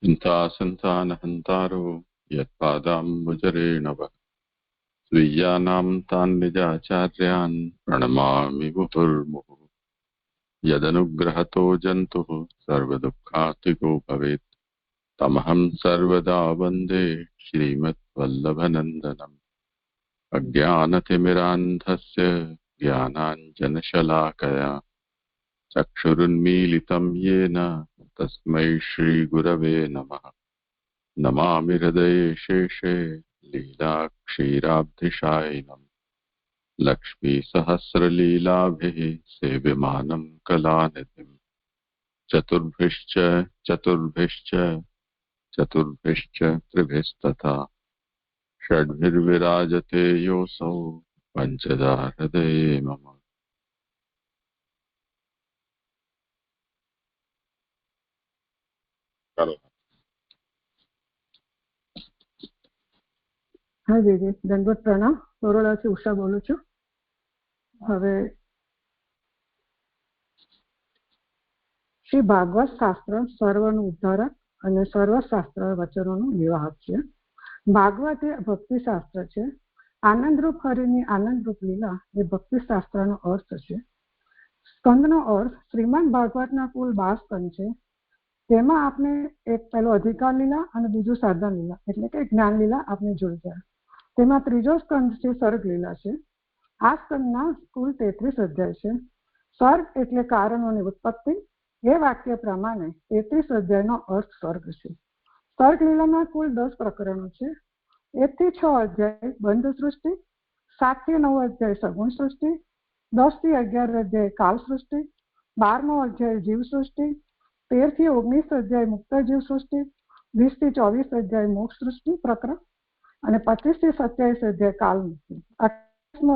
चिन्तासन्तानहन्तारो यत्पादाम्बुजरेणव स्वीयानां तान् निजाचार्यान् प्रणमामि मुहुर्मुहुः। यदनुग्रहतो जन्तुः सर्वदुःखातिको भवेत् तमहं सर्वदा वन्दे श्रीमद्वल्लभनन्दनम्। अज्ञानतिमिरान्धस्य ज्ञानाञ्जनशलाकया चक्षुरुन्मीलितं येन तस्मै श्रीगुरवे नमः। नमामि हृदये शेषे लीलाक्षीराब्धिशायिनम् लक्ष्मीसहस्रलीलाभिः सेव्यमानं कलानिधिम्। चतुर्भिश्च चतुर्भिश्च चतुर्भिश्च त्रिभिस्तथा षड्भिर्विराजते योऽसौ पञ्चदा हृदये मम। હા દીદી, દંડવત પ્રણામ. સોરડાથી ઉષા બોલું છું. હવે શ્રી ભાગવત શાસ્ત્ર સર્વનું ઉદ્ધારક અને સર્વશાસ્ત્ર વચનોનું નિવાહક છે. ભાગવત એ ભક્તિ શાસ્ત્ર છે. આનંદરૂપ હરિની આનંદરૂપ લીલા એ ભક્તિ શાસ્ત્રનો અર્થ છે. સ્કંદનો અર્થ શ્રીમદ ભાગવતના કુલ 12 સ્કંદ છે. તેમાં આપણે એક પહેલો અધિકાર લીલા અને બીજું સાધન લીલા એટલે કે જ્ઞાન લીલા આપણે જોઈ ગયા. તેમાં ત્રીજો સ્કંદ છે સર્ગ લીલા છે. આ સ્કંદના કુલ 33 અધ્યાય છે. સર્ગ એટલે કારણોની ઉત્પત્તિ. એ વાક્ય પ્રમાણે 33 અધ્યાયનો અર્થ સર્ગ છે. સર્ગ લીલામાં કુલ 10 પ્રકરણો છે. 1 થી 6 અધ્યાય બંધ સૃષ્ટિ, 7 થી 9 અધ્યાય સગુણ સૃષ્ટિ, 10 થી 11 અધ્યાય કાલ સૃષ્ટિ, 12મો અધ્યાય જીવ સૃષ્ટિ, 13 થી 19 અધ્યાય મુક્ત જીવ સૃષ્ટિ, 20 થી 24 અધ્યાય મોક્ષ સૃષ્ટિ પ્રકરણ અને 25 થી 27 અધ્યાય કાલ મુક્તિ. 28મો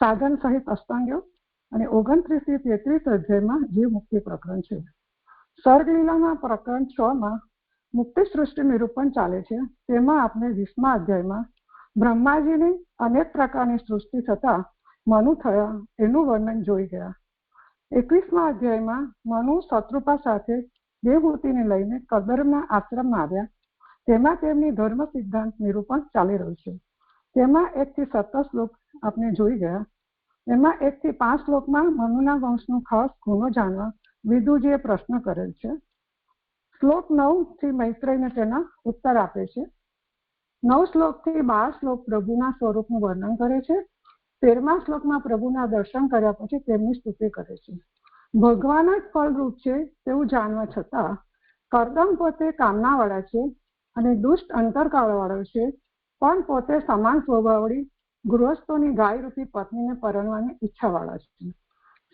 સાધન સહિત અષ્ટાંગો અને 29 થી 33 અધ્યાયમાં જીવ મુક્તિ પ્રકરણ છે. સર્ગ લીલાના પ્રકરણ 6માં મુક્તિ સૃષ્ટિ નિરૂપણ ચાલે છે. તેમાં આપણે 20મા અધ્યાયમાં બ્રહ્માજીની અનેક પ્રકારની સૃષ્ટિ થતા મનુ થયા એનું વર્ણન જોઈ ગયા. 21મા અધ્યાયમાં મનુ શત્રુપા સાથે દેવહૂતિને લઈને કદર્મના આશ્રમમાં આવ્યા. તેમાં તેમની ધર્મ સિદ્ધાંત નિરૂપણ ચાલી રહ્યું છે. તેમાં 1 થી 17 શ્લોક આપણે જોઈ ગયા. એમાં 1 થી 5 શ્લોકમાં મનુના વંશનું ખાસ ગુનો જાણવા વિદુજીએ પ્રશ્ન કરેલ છે. શ્લોક 9 થી મૈત્રેયને તેના ઉત્તર આપે છે. 9 શ્લોક થી 12 શ્લોક પ્રભુના સ્વરૂપનું વર્ણન કરે છે. 13મા શ્લોકમાં પ્રભુના દર્શન કર્યા પછી તેમની સ્તુતિ કરે છે. ભગવાન જ ફળરૂપ છે તેવું જાણવા છતાં કરદમ પોતે કામનાવાળા છે અને દુષ્ટ અંતરકાળવાળો છે, પણ પોતે સમાન સ્વભાવવાળી ગૃહસ્થોની ગાયરૂપી પત્નીને પરણવાની ઈચ્છાવાળા છે.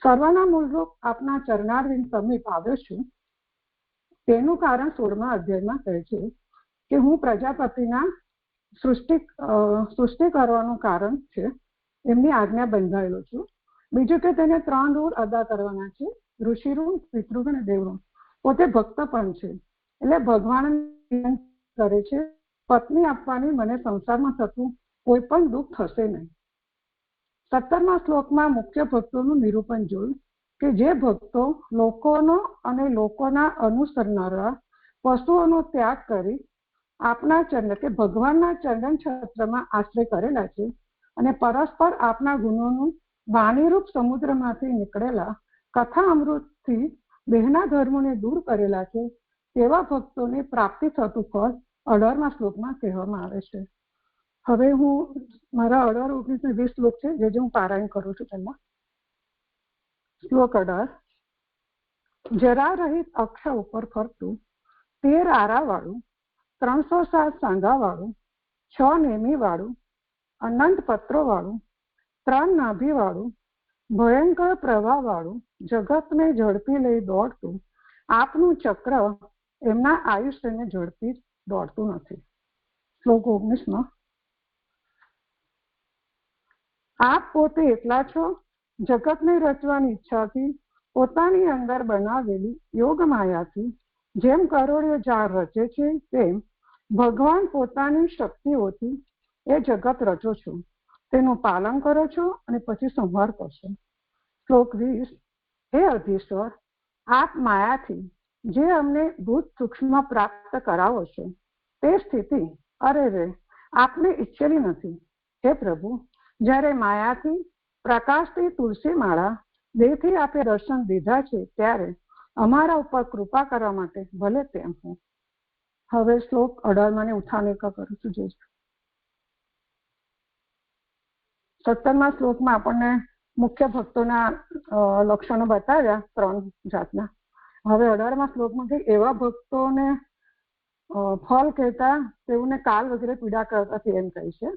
સર્વના મૂળરૂપ આપના ચરણારવિંદ સમીપ આવ્યો છું. તેનું કારણ 16મા અધ્યાયમાં કહે છે કે હું પ્રજાપતિના સૃષ્ટિ કરવાનું કારણ છે, એમની આજ્ઞા બંધાયેલો છું. બીજું કે તેને 3 ઋણ અદા કરવાના છે: ઋષિ ઋણ, પિતૃ અને દેવ ઋણ. પોતે ભક્ત પણ છે એટલે ભગવાન કરે છે પત્ની આપવાની મને સંસારમાં થતું કોઈ પણ દુઃખ થશે નહીં. 17મા શ્લોકમાં મુખ્ય ભક્તોનું નિરૂપણ જોયું કે જે ભક્તો લોકોનો અને લોકોના અનુસરનારા પશુઓનો ત્યાગ કરી આપના ચરણ કે ભગવાનના ચરણ છત્રમાં આશ્રય કરેલા છે અને પરસ્પર આપના ગુણોનું વાણીરૂપ સમુદ્રમાંથી નીકળેલા કથા અમૃતથી બેહના ધર્મોને દૂર કરેલા છે, તેવા ભક્તોને પ્રાપ્તિ થતું ફળ 18મા શ્લોકમાં કહેવામાં આવે છે. હવે હું મારા 18, 19 અને 20 શ્લોક છે જે હું પારાયણ કરું છું. પહેલા શ્લોક 18: જરા રહિત અક્ષ ઉપર ફરતું, 13 આરાવાળું, 307 સાંગાવાળું, 6 નેમીવાળું, અનંત પત્રોવાળું, 3 નાભીવાળું, ભયંકર પ્રવાહવાળું, જગતને ઝડપી લઈ દોડતું આપનું ચક્ર એમના આયુષ્યને ઝડપી દોડતું નથી. શ્લોક 19માં: આપ પોતે એટલા છો, જગતને રચવાની ઈચ્છાથી પોતાની અંદર બનાવેલી યોગ માયાથી જેમ કરોડિયો ઝાડ રચે છે તેમ ભગવાન પોતાની શક્તિઓથી એ જગત રચો છો, તેનું પાલન કરો છો અને પછી સંહાર કરશો. શ્લોક 20: હે અધીશ્વર, આપ માયાથી જે અમને ભૂત સૂક્ષ્મ પ્રાપ્ત કરાવો છો તે સ્થિતિ અરે રે આપને ઈચ્છેલી નથી. હે પ્રભુ, જ્યારે માયાથી પ્રકાશથી તુલસી માળા દેહથી આપે દર્શન દીધા છે ત્યારે અમારા ઉપર કૃપા કરવા માટે ભલે તેમ હું. હવે શ્લોક 18 ને ઉઠાને કરું છું. જોઈશું 17મા શ્લોકમાં આપણને મુખ્ય ભક્તોના લક્ષણો બતાવ્યા 3 જાતના. હવે 18મા શ્લોકમાં એવા ભક્તોને ફળ કહેતા તેઓને કાલ વગેરે પીડા કરતા એમ કહે છે.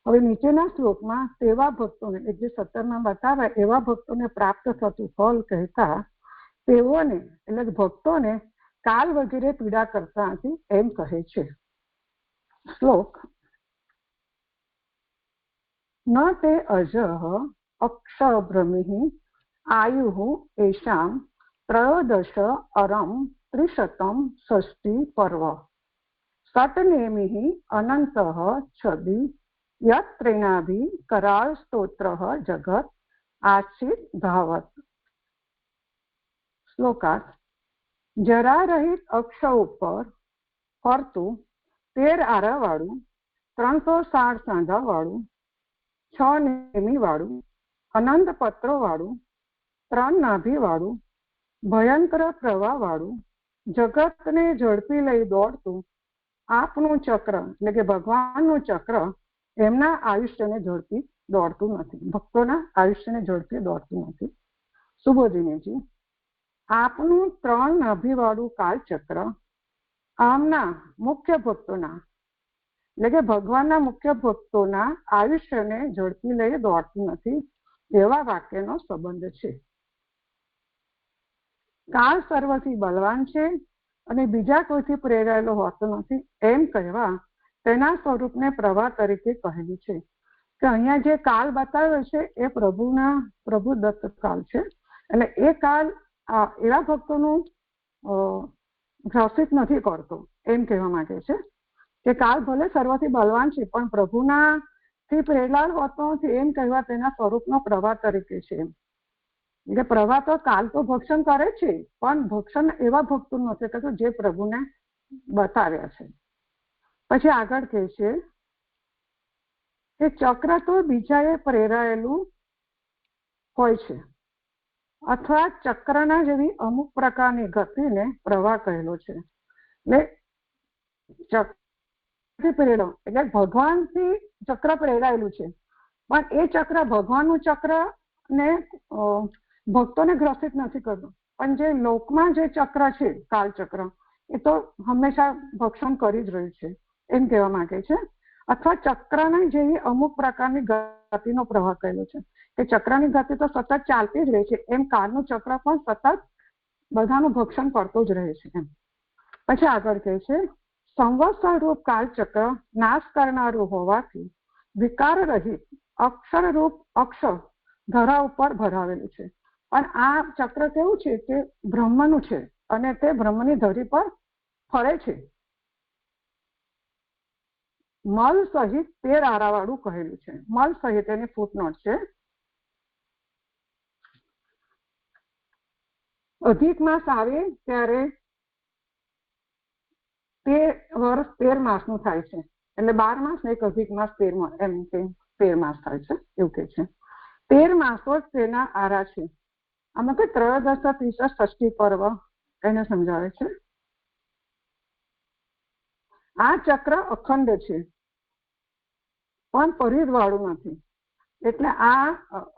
હવે નીચેના શ્લોકમાં તેવા ભક્તોને જે 17માં બતાવ્યા એવા ભક્તોને પ્રાપ્ત થતું ફળ કહેતા તેઓને એટલે ભક્તોને કાલ વગેરે પીડા કરતા નથી એમ કહે છે. શ્લોક ન તે અજઃ અક્ષભ્રમિ આયુ એષામ ત્રયોદશ અરમ ત્રિશતમ ષષ્ઠી પર્વ સટનેમિ અનંત છબી યત્રેણાભિ કરાળ સ્તોત્ર જગત આશ્રિત ધાવત. શ્લોકાર્થ જરા રહિત અક્ષ ઉપર ફરતું 13 આરા વાળું 360 સાંધા વાળું 6 નેમી વાળું અનંત પત્રો વાળું 3 નાભી વાળું ભયંકર પ્રવાહ વાળું જગતને ઝડપી લઈ દોડતું આપનું ચક્ર એટલે કે ભગવાનનું ચક્ર એમના આયુષ્યને ઝડપી દોડતું નથી, ભક્તોના આયુષ્યને ઝડપી દોડતું નથી. સુબોધિનીજી, આપનું 3 નાભીવાળું કાલચક્ર આમના મુખ્ય ભક્તોના એટલે કે ભગવાનના મુખ્ય ભક્તોના આયુષ્યને ઝડપી લઈ દોડતું નથી એવા વાક્યનો સંબંધ છે. કાળ સર્વથી બલવાન છે અને બીજા કોઈથી પ્રેરાયેલો હોતો નથી એમ કહેવા તેના સ્વરૂપને પ્રવાહ તરીકે કહેલું છે. કે અહીંયા જે કાળ બતાવ્યો છે એ પ્રભુ દત્ત કાળ છે. એટલે એ કાળ એવા ભક્તોનું ગ્રસિત નથી કરતો એમ કહેવા માંગે છે કે કાળ ભલે સર્વથી બલવાન છે પણ પ્રભુના થી પ્રેરાયેલ હોતો નથી એમ કહેવા તેના સ્વરૂપનો પ્રવાહ તરીકે છે. એટલે પ્રવાહ તો કાલ તો ભક્ષણ કરે છે પણ ભક્ષણ એવા ભક્તો નથી કરતો જે પ્રભુને બતાવ્યા છે. પછી આગળ કહે છે કે ચક્ર તો બીજાએ પ્રેરાયેલું હોય છે અથવા ચક્રના જેવી અમુક પ્રકારની ગતિને પ્રવાહ કહેલો છે. એટલે પ્રેરણા એટલે ભગવાનથી ચક્ર પ્રેરાયેલું છે પણ એ ચક્ર ભગવાનનું ચક્ર ને ભક્તોને ગ્રસિત નથી કરતું. પણ જે લોકમાં જે ચક્ર છે કાલચક્ર એ તો હંમેશા ભક્ષણ કરી જ રહ્યું છે એમ કહેવા માંગે છે. અથવા ચક્રના જેવી અમુક પ્રકારની ગતિનો પ્રવાહ કહેલો છે કે ચક્રની ગતિ તો સતત ચાલતી જ રહે છે એમ કાળનું ચક્ર પણ સતત બધાનું ભક્ષણ કરતો જ રહે છે એમ. પછી આગળ કહે છે સંવત્સર રૂપ કાળચક્ર નાશ કરનારું હોવાથી વિકાર રહિત અક્ષર રૂપ અક્ષર ધરા ઉપર ભરાવેલું છે. પણ આ ચક્ર કેવું છે કે બ્રહ્મનું છે અને તે બ્રહ્મની ધરી પર ફરે છે. મલ સહિત 13 આરાવાળું કહેલું છે. મલ સહિત એની ફૂટનોટ છે. અધિક માસ આવે ત્યારે તે વર્ષ 13 માસનું થાય છે. એટલે 12 માસ ને એક અધિક માસ 13 એમ કે 13 માસ થાય છે એવું કે છે. 13 માસો જ તેના આરા છે. આમાં કે ત્રયોદશ ત્રીસ ષષ્ઠી પર્વ એને સમજાવે છે. આ ચક્ર અખંડ છે પણ પરિધ વાળું નથી. એટલે આ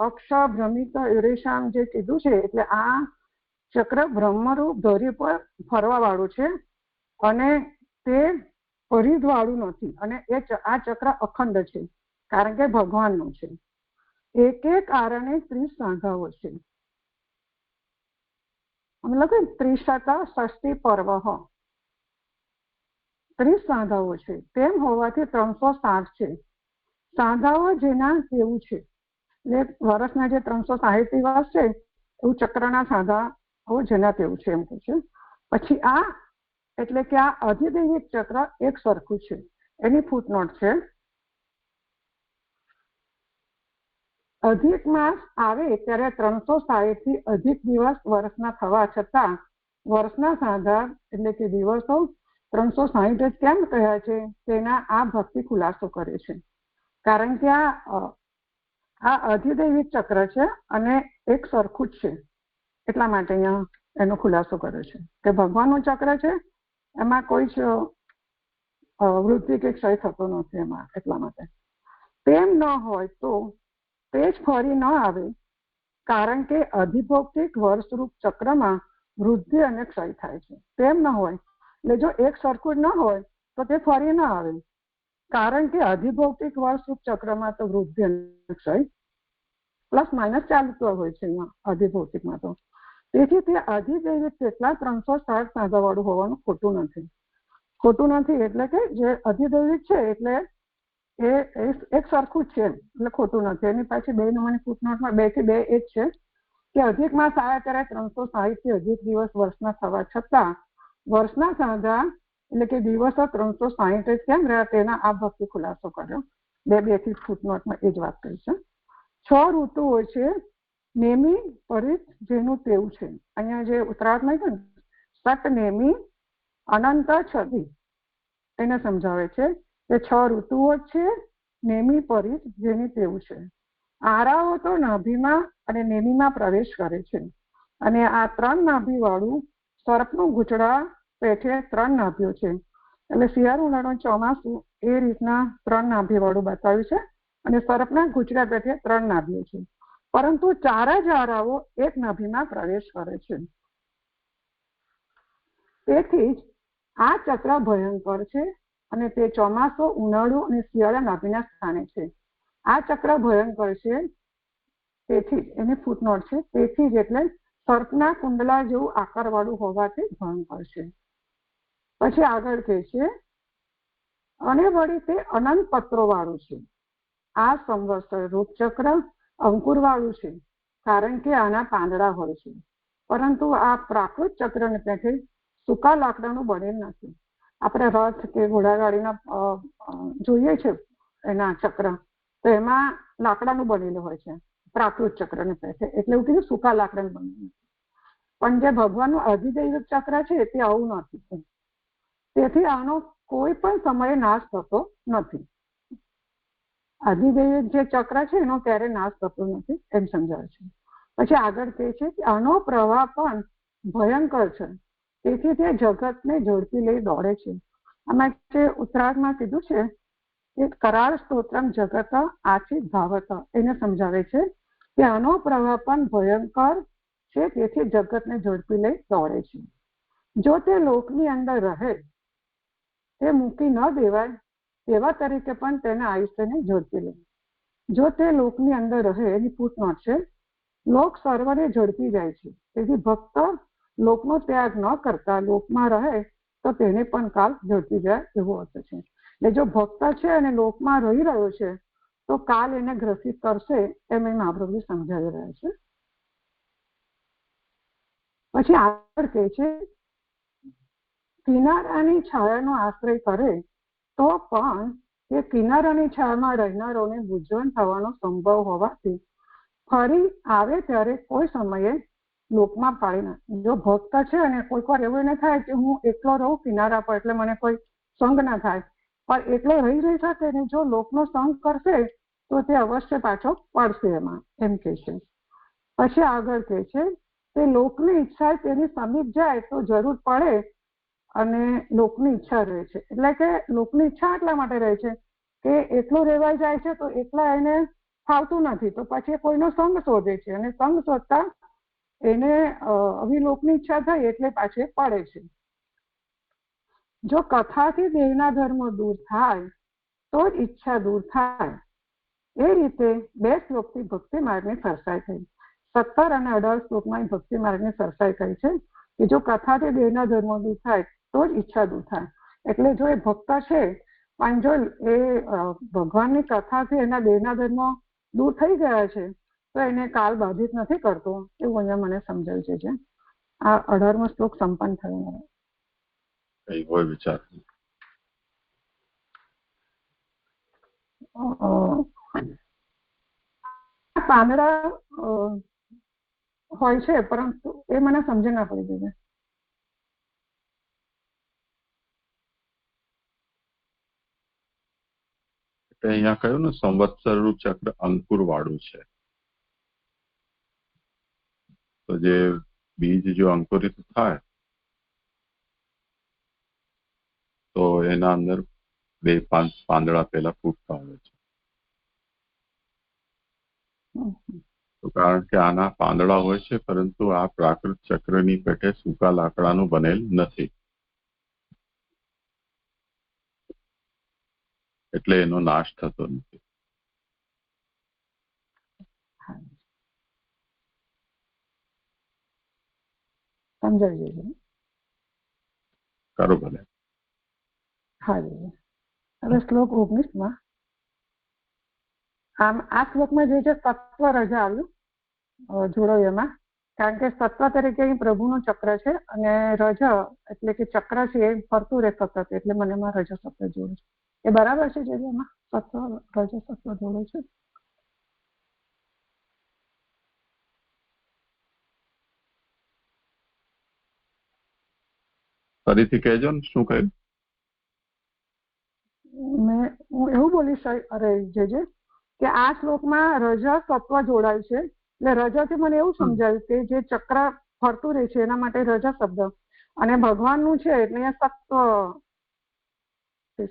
અક્ષ ભ્રમિત યુરેશામ જે કીધું છે એટલે આ ચક્ર બ્રહ્મરૂપ ધરી પર ફરવા વાળું છે અને તે પરિધ વાળું નથી અને આ ચક્ર અખંડ છે કારણ કે ભગવાનનું છે. એક કારણે 30 સાંધાઓ છે. મતલબ 30 ષષ્ઠી પર્વ 30 સાંધાઓ છે તેમ હોવાથી 360 છે. સાંધાઓ જેના કેવું છે એટલે વર્ષના જે 360 દિવસ છે એવું ચક્રના સાંધાઓ જેના તેવું છે એમ કે છે. પછી આ એટલે કે આ અધિદૈવિક ચક્ર એક સરખું છે એની ફૂટનોટ છે. અધિક માસ આવે ત્યારે 360 થી અધિક દિવસ વર્ષના થવા છતાં વર્ષના સાંધા એટલે કે દિવસો 360 જ કેમ કહ્યા છે તેના આ ભક્તિ ખુલાસો કરે છે. કારણ કે આ અધિદૈવિક ચક્ર છે અને એક સરખું જ છે, એટલા માટે અહીંયા એનો ખુલાસો કર્યો છે કે ભગવાનનું ચક્ર છે, એમાં કોઈ જ વૃદ્ધિ કે ક્ષય થતો નથી એમાં. એટલા માટે તેમ ન હોય તો તે જ ફરી ન આવે, કારણ કે અધિભૌતિક વર્ષરૂપ ચક્રમાં વૃદ્ધિ અને ક્ષય થાય છે. તેમ ન હોય એટલે જો એક સરખું જ ન હોય તો તે ફરી ન આવે, કારણ કે અધિભૌતિક વર્ષરૂપ ચક્રમાં તો વૃદ્ધિ અને ક્ષય પ્લસ માઇનસ ચાલતો હોય છે અહીંયા અધિભૌતિકમાં તો. તેથી તે અધિદૈવિક કેટલા 360 સાંધા વાળું હોવાનું ખોટું નથી. એટલે કે જે અધિદૈવિક છે એટલે એ એક સરખું જ છે એટલે ખોટું નથી. એની પાછી 2 નંબરની ફૂટનોટમાં 2 થી 2 એ જ છે કે અધિક માસ આવ્યા ત્યારે 360 થી અધિક દિવસ વર્ષના થવા છતાં વર્ષના સાંધા એટલે કે દિવસો 360 જ કેમ રહ્યા તેના આ ભક્તિ ખુલાસો કર્યો. 2 થી ફૂટનોટમાં એ જ વાત કરી છે. 6 ઋતુઓ છે નેમી પરિત જેનું તેવું છે. અહીંયા જે ઉત્તરાર્ધમાં છે ને સત નેમી અનંત છદી એને સમજાવે છે કે 6 ઋતુઓ છે નેમી પરિત જેની તેવું છે. આરાઓ તો નાભીમાં અને નેમીમાં પ્રવેશ કરે છે અને આ 3 નાભી વાળું સર્પનું ગૂંચળા પેઠે 3 નાભીઓ છે. એટલે શિયાળુ ઉનાળો ચોમાસું એ રીતના 3 નાભી વાળું બતાવ્યું છે અને સર્પના ગૂંચળા પેઠે 3 નાભીઓ છે, પરંતુ 4 જ આરાઓ એક નાભીમાં પ્રવેશ કરે છે. તેથી જ આ ચક્ર ભયંકર છે અને તે ચોમાસું ઉનાળુ અને શિયાળા નાભીના સ્થાને છે. આ ચક્ર ભયંકર છે તેથી જ એને ફૂટનોટ છે. તેથી જ એટલે સર્પના કુંડલા જેવું આકાર વાળું હોવાથી ભયંકર છે. પછી આગળ કહે છે અને વળી તે અનંત પત્રો વાળું છે. આ સંવત્સર રૂપચક્ર અંકુર વાળું છે, કારણ કે આના પાંદડા હોય છે, પરંતુ આ પ્રાકૃત ચક્રને પેઠે સૂકા લાકડાનું બનેલ નથી. આપણે રથ કે ઘોડાગાડીના જોઈએ છે એના ચક્ર, તો એમાં લાકડાનું બનેલું હોય છે પ્રાકૃત ચક્રને પેઠે, એટલે એવું કીધું સૂકા લાકડાનું બનેલું. પણ જે ભગવાનનું અધિદૈવિક ચક્ર છે તે આવું નથી. તેથી આનો કોઈ પણ સમયે નાશ થતો નથી. અધિદૈવિક જે ચક્ર છે એનો ક્યારે નાશ થતો નથી એમ સમજાવે છે. પછી આગળ કહે છે કે આનો પ્રવાહ પણ ભયંકર છે, તેથી તે જગતને ઝડપી લઈ દોડે છે. આમાં જે ઉત્તરાર્ધમાં કીધું છે કે કરાળ સ્તોત્રમ જગત આચિત ભાવત એને સમજાવે છે કે આનો પ્રવાહ પણ ભયંકર છે, તેથી જગતને ઝડપી લઈ દોડે છે. જો તે લોકની અંદર રહે તે મૂકી ન દેવાય તેવા તરીકે પણ તેના આયુષ્યને ઝડપી લે. જો તે લોકની અંદર રહે એની ફૂટનોટ છે, લોક સર્વને ઝડપી જાય છે, તેથી ભક્ત લોકનો ત્યાગ ન કરતા લોકમાં રહે તો તેને પણ કાલ ઝડપી જાય એવો અર્થ છે. એટલે જો ભક્ત છે અને લોકમાં રહી રહ્યો છે તો કાલ એને ગ્રસિત કરશે એમ એ મહાપ્રભુ સમજાવી રહ્યા છે. પછી આગળ કહે છે કિનારાની છાયાનો આશ્રય કરે તો પણ એ કિનારાની છાયામાં રહેનારોને મૂંઝવણ થવાનો સંભવ હોવાથી ફરી આવે ત્યારે કોઈ સમયે લોકમાં પાડી નાખે. જો ભક્ત છે અને કોઈક વાર એવું એને થાય કે હું એકલો રહું કિનારા પર એટલે મને કોઈ સંગ ના થાય, પણ એકલો રહી શકે ને જો લોકનો સંગ કરશે તો તે અવશ્ય પાછો પડશે એમાં એમ કે છે. પછી આગળ કહે છે તે લોકની ઈચ્છા તેની સમીપ જાય તો જરૂર પડે અને લોકની ઈચ્છા રહે છે. એટલે કે લોકની ઈચ્છા એટલા માટે રહે છે કે એકલો રહેવાય જાય છે તો એકલા એને ફાવતું નથી, તો પછી કોઈનો સંગ શોધે છે અને સંગ શોધતા એને આવી લોકની ઈચ્છા થઈ એટલે પાછી પડે છે. જો કથાથી દેહના ધર્મ દૂર થાય તો જ ઈચ્છા દૂર થાય. એ રીતે 2 શ્લોકથી ભક્તિ માર્ગની સરસાઈ થઈ. 17 અને 18 શ્લોકમાં ભક્તિ માર્ગની સરસાઈ કરી છે કે જો કથાથી દેહના ધર્મ દૂર થાય તો જ ઈચ્છા દૂર થાય. એટલે જો એ ભક્ત છે પણ જો એ ભગવાનની કથાથી એના દેહના ધર્મ દૂર થઈ ગયા છે તો એને કાલ બાધિત નથી કરતો એવું અહીંયા મને સમજાયું છે. આ 18મો શ્લોક સંપન્ન થયો. કોઈ વિચાર પાંદડા હોય છે પરંતુ એ મને સમજ ના પડી ગઈ. એટલે અહીંયા કહ્યું ને સંવત્સરનું ચક્ર અંકુર વાળું છે. તો જે બીજ જો અંકુરિત થાય તો એના અંદર 2 પાંદડા પહેલા ફૂટતા હોય છે. તો કારણ કે આના પાંદડા હોય છે, પરંતુ આ પ્રાકૃત ચક્રની પેટે સૂકા લાકડાનું બનેલ નથી, એટલે એનો નાશ થતો નથી. સમજાવી દેજો. કરો ભલે. હા જી. હવે શ્લોક 19 આમ આ શ્લોકમાં જે સત્વ રજ આવ્યું જોડો એમાં, કારણ કે સત્વ તરીકે અહીં પ્રભુનું ચક્ર છે અને રજ એટલે કે ચક્ર છે એ ફરતું રહે સતત, એટલે મને એમાં રજ સત્વ જોડે છે. એ બરાબર છે જે એમાં સત્વ રજ સત્વ જોડે છે? ફરીથી કહેજો ને શું કહ્યું. હું એવું બોલીશ અરે જે કે આ શ્લોકમાં રજ સત્વ જોડાય છે, એટલે રજથી મને એવું સમજાયું કે જે ચક્ર ફરતું રહે છે એના માટે રજ શબ્દ, અને ભગવાનનું છે એટલે સત્વ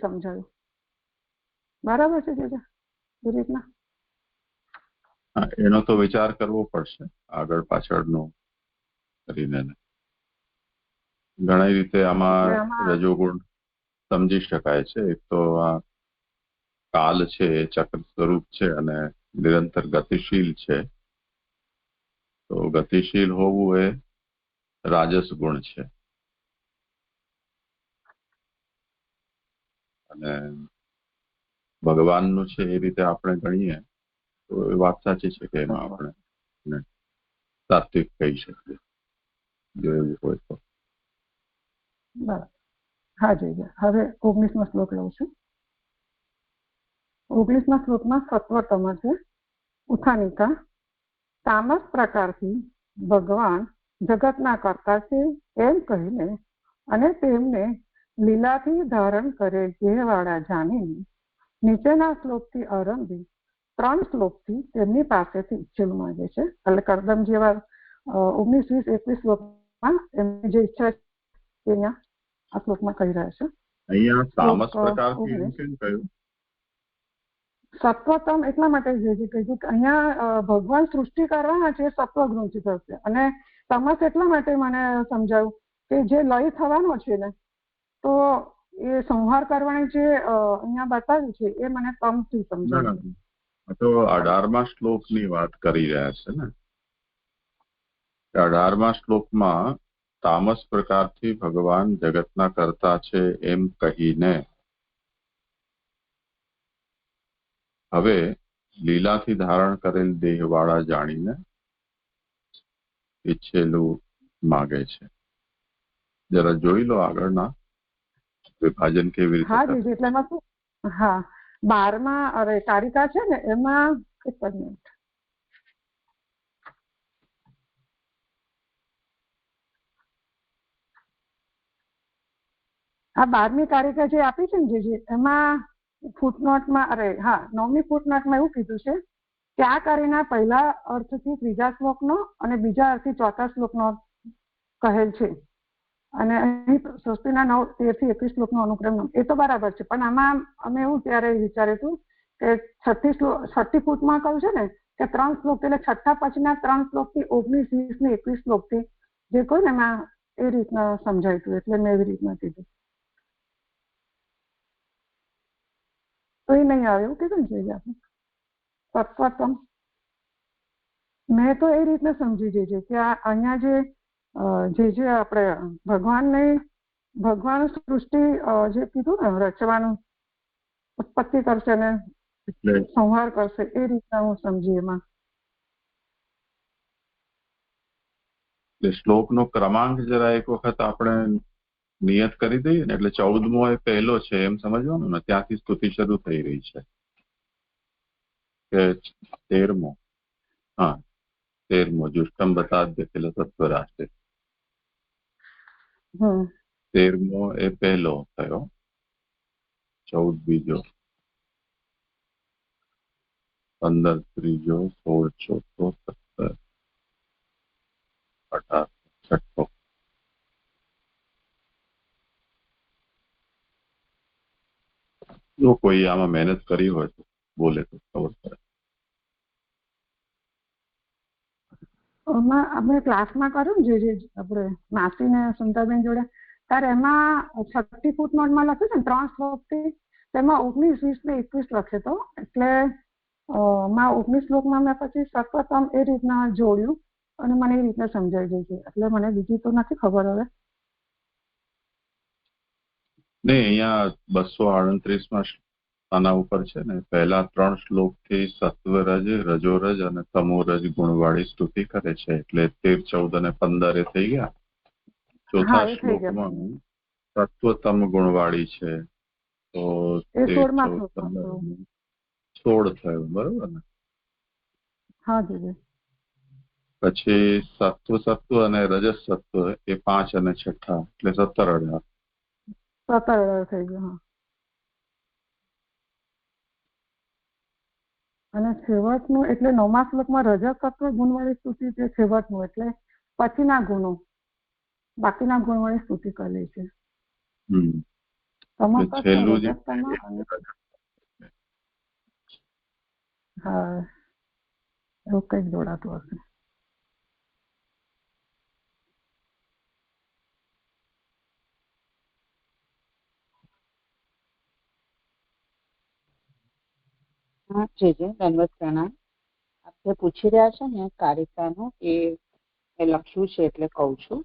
સમજાયું. બરાબર છે જે એ રીતના? એનો તો વિચાર કરવો પડશે આગળ પાછળનો કરીને. ઘણી રીતે આમાં રજોગુણ સમજી શકાય છે. એક તો આ કાલ છે એ ચક્ર સ્વરૂપ છે અને નિરંતર ગતિશીલ છે. તો ગતિશીલ હોવું એ રાજસ ગુણ છે. અને ભગવાનનું છે એ રીતે આપણે ગણીએ તો એ વાત સાચી છે કે એમાં આપણે સાત્વિક કહી શકીએ જો એવું હોય તો. બરાબર. હા જી. હવે 19મો શ્લોક લઉં છું. 19મા શ્લોકમાં સત્વતમ છે ઉત્થાનિકા. તામસ પ્રકારથી ભગવાન જગતના કર્તા છે એમ કહીને અને તેમને લીલાથી ધારણ કરે દેહવાળા જાણીને નીચેના શ્લોકથી આરંભી 3 શ્લોકથી તેમની પાસેથી ઈચ્છેલું માંગે છે. એટલે કરદમ જેવા 19, 20, 21 શ્લોકમાં એમની જે ઈચ્છા છે અહીંયા આ શ્લોકમાં કહી રહ્યા છે. અહીંયા તામસ પ્રકારથી કેમ કહ્યું? સત્વતમ એટલા માટે જે કહ્યું કે અહીંયા ભગવાન સૃષ્ટિ કરવાના છે સત્વગુણથી થશે, અને તમસ એટલા માટે મને સમજાયું કે જે લય થવાનો છે ને, તો એ સંહાર કરવાની જે અહીંયા બતાવ્યું છે એ મને તમથી સમજાયું. તો 18મા શ્લોકની વાત કરી રહ્યા છે ને. 18મા શ્લોકમાં તામસ પ્રકારથી ભગવાન જગતના કર્તા છે એમ કહીને હવે લીલાથી ધારણ કરેલ દેહવાળા જાણીને ઈચ્છેલું માગે છે. જરા જોઈ લો આગળના વિભાજન કેવી રીતે. હા જી. એટલે એમાં શું, હા 12મા અરે કારિકા છે ને એમાં એક મિનિટ, આ 12મી કારિકા જે આપી છે ને જે એમાં ફૂટનોટમાં 9મી ફૂટનોટમાં એવું કીધું છે કે આ કાર્યના પહેલા અર્થથી 3જા શ્લોકનો અને બીજા અર્થથી 4થા શ્લોકનો કહેલ છે, અને અહીં સૃષ્ટિના 9, 13 થી 21 શ્લોકનો અનુક્રમ એ તો બરાબર છે. પણ આમાં અમે એવું ત્યારે વિચાર્યું હતું કે 6ઠ્ઠી ફૂટમાં કહ્યું છે ને કે 3 શ્લોક, એટલે છઠ્ઠા પછીના 3 શ્લોકથી 19, 20 ને 21 શ્લોકથી જે કહ્યું ને એમાં એ રીતના સમજાયું હતું, એટલે મેં એવી રીતના કીધું. તો એ નહીં આવે એવું કીધું ને જોઈએ આપણે સત્વતમ. મેં તો એ રીતના સમજી જઈએ કે અહીંયા જે આપણે ભગવાન સૃષ્ટિ જે કીધું ને રચવાનું, ઉત્પત્તિ કરશે ને સંહાર કરશે, એ રીતના હું સમજી એમાં. શ્લોકનો ક્રમાંક જરા એક વખત આપણે નિયત કરી દઈએ ને, એટલે 14મો એ પહેલો છે એમ સમજવાનું ને, ત્યાંથી સ્તુતિ શરૂ થઈ રહી છે કે 13મો. હા 13મો જુષ્ટમ બતાદ્ય કિલ સત્વરાષ્ટ્રે. 13મો એ પહેલો થયો, 14 બીજો. 15 ત્રીજો 16 ચોથો 17 18 છઠ્ઠો. જો કોઈ આમાં મહેનત કરી હોય તો બોલે તો ખબર પડે. આપણે ક્લાસમાં કર્યું ને જે આપણે માસી ને સુનતાબેન જોડે, ત્યારે એમાં 36 ફૂટનોટમાં લખ્યું છે ને 3 શ્લોકથી, તેમાં 19, 20 ને 21 લખે તો, એટલે 19 શ્લોકમાં મેં પછી સર્વોત્તમ એ રીતના જોડ્યું અને મને એ રીતના સમજાઈ ગઈ છે, એટલે મને બીજી તો નથી ખબર હવે. નહીં, અહીંયા 238માં આના ઉપર છે ને, પહેલા 3 શ્લોકથી સત્વરજ, રજોરજ અને તમોરજ ગુણવાળી સ્તુતિ કરે છે, એટલે 13, 14 અને 15 એ થઈ ગયા. ચોથા શ્લોકમાં સત્વતમ ગુણવાળી છે, તો 13, 14, 15, 16 થયું, બરોબર ને? હા જી. પછી સત્વ અને રજસ સત્વ એ 5 અને છઠ્ઠા, એટલે 17, 18 થઈ ગયું. અને છેવટનું એટલે 9મા શ્લોકમાં રજસત્વ ગુણવાળી સ્તુતિ, તે છેવટનું એટલે પછીના ગુણો, બાકીના ગુણવાળી સ્તુતિ કરે છે. હા, એવું કઈક જોડાતું હશે. દંડવત પ્રણામ. આપણે પૂછી રહ્યા છો ને કારિકાનું, એ લખ્યું છે એટલે કહું છું.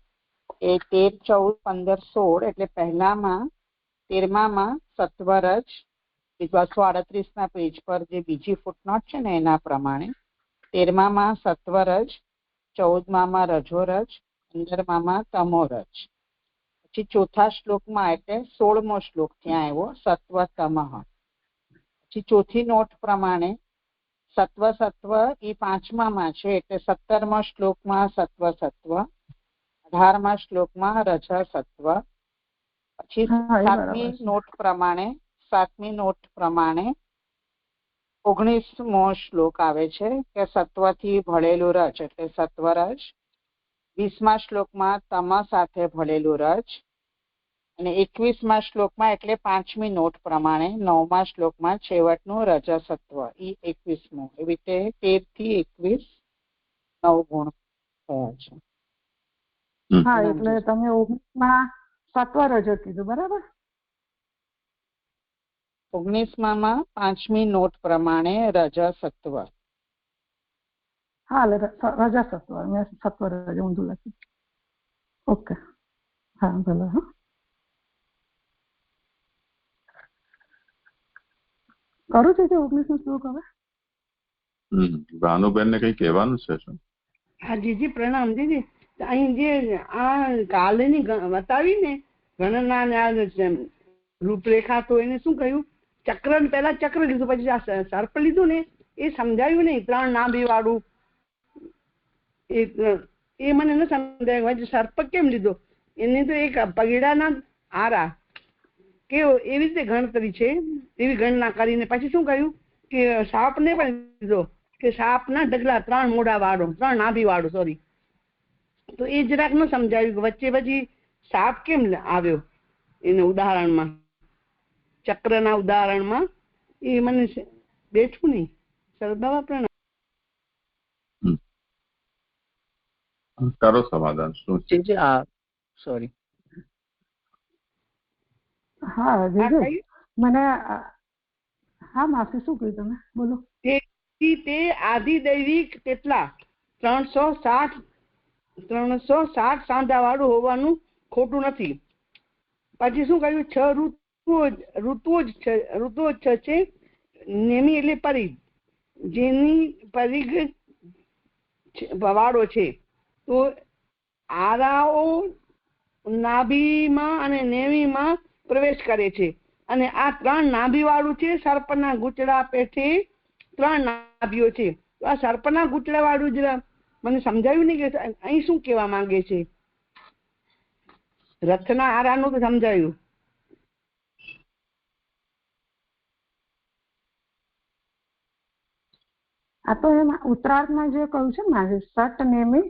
એ 13, 14, 15, 16 એટલે પહેલામાં 13માં સત્વરજ, 238ના પેજ પર જે બીજી ફૂટનોટ છે ને એના પ્રમાણે 13માં સત્વરજ, 14માં રજોરજ, 15માં તમોરજ. પછી ચોથા શ્લોકમાં એટલે 16મો શ્લોક ત્યાં આવ્યો સત્વતમ. પછી ચોથી નોટ પ્રમાણે સત્વ એ 5માં છે, એટલે 17મા શ્લોકમાં સત્વ, 18મા શ્લોકમાં રજ સત્વ. પછી 7મી નોટ પ્રમાણે 19મો શ્લોક આવે છે કે સત્વથી ભળેલું રજ એટલે સત્વરજ. 20મા શ્લોકમાં તમ સાથે ભળેલું રજ. અને 21મા શ્લોકમાં એટલે 5મી નોટ પ્રમાણે 9મા શ્લોકમાં છેવટનું રજસત્વ, એ 21મો. એવી રીતે 13 થી 21 9 ગુણ થયા છે. હા, એટલે તમે 19માં સત્વરજ કીધું, બરાબર? 19માં 5મી નોટ પ્રમાણે રજસત્વ. હા, રજસત્વ, મેં સત્વરજ ઊંધું લખ્યું. ઓકે, હા ભલે. હા, કરું છે 19નો શ્લોક હવે. ભાનુબેન ને કઈ કહેવાનું છે? હા જીજી પ્રણામ. દીદી, અહીં જે આ કાલની બતાવી ને ગણના રૂપરેખા, તો એને શું કહ્યું? ચક્ર, પેલા ચક્ર લીધું, પછી આ સર્પ લીધું ને, એ સમજાયું નહીં. 3 નાભી વાળું એ મને ન સમજાયું. સર્પ કેમ લીધો? એને તો એક પગીડાના આરા કે એવી રીતે ગણતરી છે, એવી ગણના કરીને પછી શું કહ્યું કે સાપ ને પણ લીધો, કે સાપના ઢગલા 3 મોઢા વાળો, 3 નાભી વાળો, સોરી. તો એ જરાક ન સમજાવ્યું. વચ્ચે પછી સાપ કેમ આવ્યો એને ઉદાહરણમાં, ચક્રના ઉદાહરણમાં? એ મને બેઠું નહીં. સરબાવા પ્રણામ. કરો સમાધાન. શું છે? સોરી. હા મને. હા માસી, શું કહ્યું તમે? બોલો. તે આધિદૈવિક કેટલા 360 સાંધા વાળું હોવાનું ખોટું નથી. પછી શું કહ્યું? 6 ઋતુઓ છે. નેમી એટલે પરિઘ, જેની પરિઘ વાળો છે. તો આરાઓ નાભીમાં અને નેવીમાં પ્રવેશ કરે છે. અને આ 3 નાભી વાળું છે. સર્પના ગૂંચળા પેઠે 3 નાભીઓ છે. તો આ સર્પના ગૂંચળા વાળું જરા મને સમજાવ્યું નહીં કે અહીં શું કહેવા માંગે છે. રથના આરાનું તો સમજાયું. આ તો એમાં ઉત્તરાર્થમાં જે કહ્યું છે ને સટ નેમી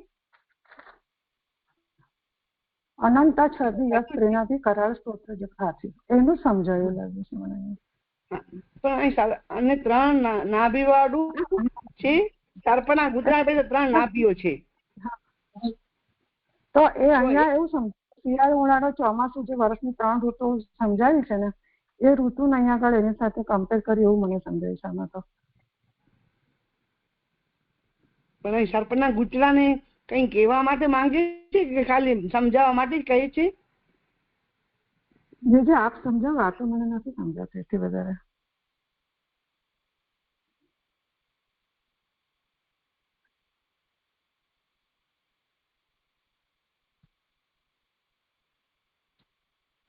અનંત છદી સ્ત્રીનાથી કરાર સ્તોત્ર જે ખાથી એનું સમજાયું લાગે છે મને. પણ અને 3 નાભી વાળું છે સર્પના ગુજરાત 3 નાભીઓ છે. તો એ અહીંયા એવું સમજાય શિયાળો ઉનાળો ચોમાસું જે વર્ષની 3 ઋતુ સમજાવી છે ને એ ઋતુને અહીંયા આગળ એની સાથે કમ્પેર કરી એવું મને સમજાય છે આમાં તો. પણ અહીં સર્પના ગુચરાને કઈ કહેવા માટે માંગે છે કે ખાલી સમજાવવા માટે જ કહે છે? જે આપ સમજાવો આ તો મને નથી સમજાતું એટલી વધારે.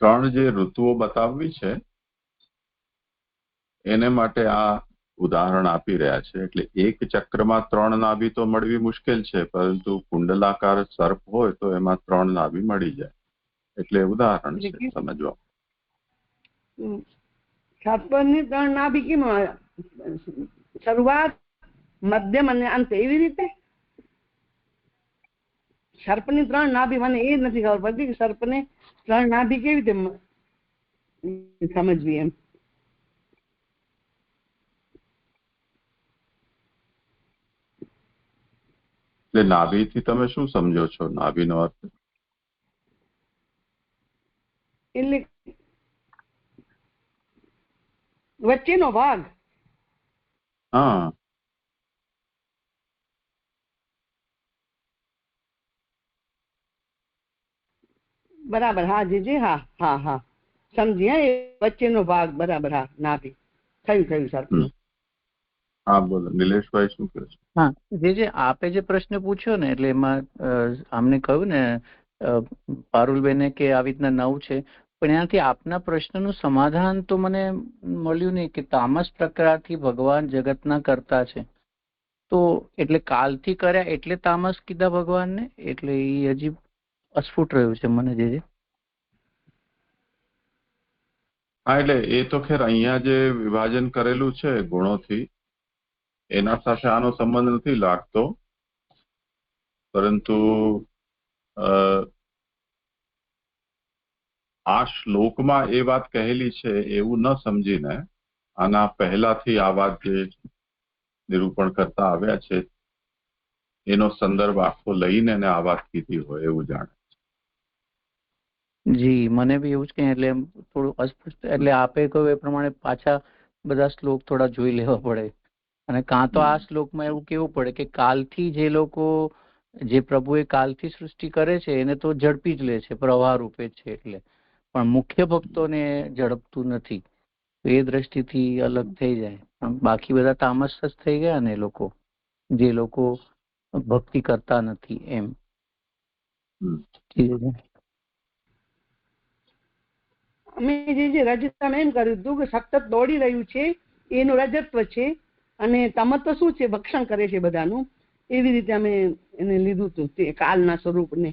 ત્રણ જે ઋતુઓ બતાવવી છે એને માટે આ ઉદાહરણ આપી રહ્યા છે. એટલે એક ચક્રમાં 3 નાભી તો મળવી મુશ્કેલ છે, પરંતુ કુંડલાકાર સર્પ હોય તો એમાં 3 નાભી મળી જાય. એટલે ઉદાહરણ છે સમજવા. સર્પની 3 નાભી કેમ? શરૂઆત, મધ્યમ અને અંત એવી રીતે? સર્પની 3 નાભી મને એ નથી ખબર પડતી કે સર્પને 3 નાભી કેવી રીતે સમજવી એમ. એટલે નાભીથી તમે શું સમજો છો? નાભીનો અર્થ એટલે વચ્ચેનો ભાગ. હા, બરાબર. હા જી હા હા હા સમજી. હા, એ વચ્ચેનો ભાગ. બરાબર. હા, નાભી. થયું સર્પનું. હા બોલો નિલેશભાઈ શું કહે છે? હા, જે આપે જે પ્રશ્ન પૂછ્યો ને એટલે એમાં આમને કહ્યું ને પારુલબેને કે આવી રીતના 9 છે, પણ એનાથી આપના પ્રશ્નનું સમાધાન તો મને મળ્યું નહીં કે તામસ પ્રકારથી ભગવાન જગતના કરતા છે. તો એટલે કાલથી કર્યા એટલે તામસ કીધા ભગવાનને? એટલે એ હજી અસ્ફુટ રહ્યું છે મને. જે હા, એટલે એ તો ખેર અહીંયા જે વિભાજન કરેલું છે ગુણોથી એના સાથે આનો સંબંધ નથી લાગતો, પરંતુ આ શ્લોકમાં એ વાત કહેલી છે એવું ન સમજીને આના પહેલાથી આ વાત જે નિરૂપણ કરતા આવ્યા છે એનો સંદર્ભ આખો લઈને આ વાત કીધી હોય એવું જાણે. જી મને બી એવું જ કહે. એટલે થોડું અસ્પષ્ટ, એટલે આપે કહ્યું એ પ્રમાણે પાછા બધા શ્લોક થોડા જોઈ લેવા પડે. અને કાં તો આ શ્લોકમાં એવું કેવું પડે કે કાલથી જે લોકો, જે પ્રભુએ કાલથી સૃષ્ટિ કરે છે એને તો ઝડપી જ લે છે, પ્રવાહ રૂપે છે, એટલે પણ મુખ્ય ભક્તોને ઝડપતું નથી. એ દ્રષ્ટિથી અલગ થઈ જાય. બાકી બધા તામસ જ થઈ ગયા ને એ લોકો, જે લોકો ભક્તિ કરતા નથી એમ. અમે જે રજતમ એમ કર્યું હતું કે સતત દોડી રહ્યું છે એનું રજત્વ છે, અને તમત શું છે? ભક્ષણ કરે છે બધાનું. એવી રીતે અમે એને લીધું હતું તે કાલના સ્વરૂપને.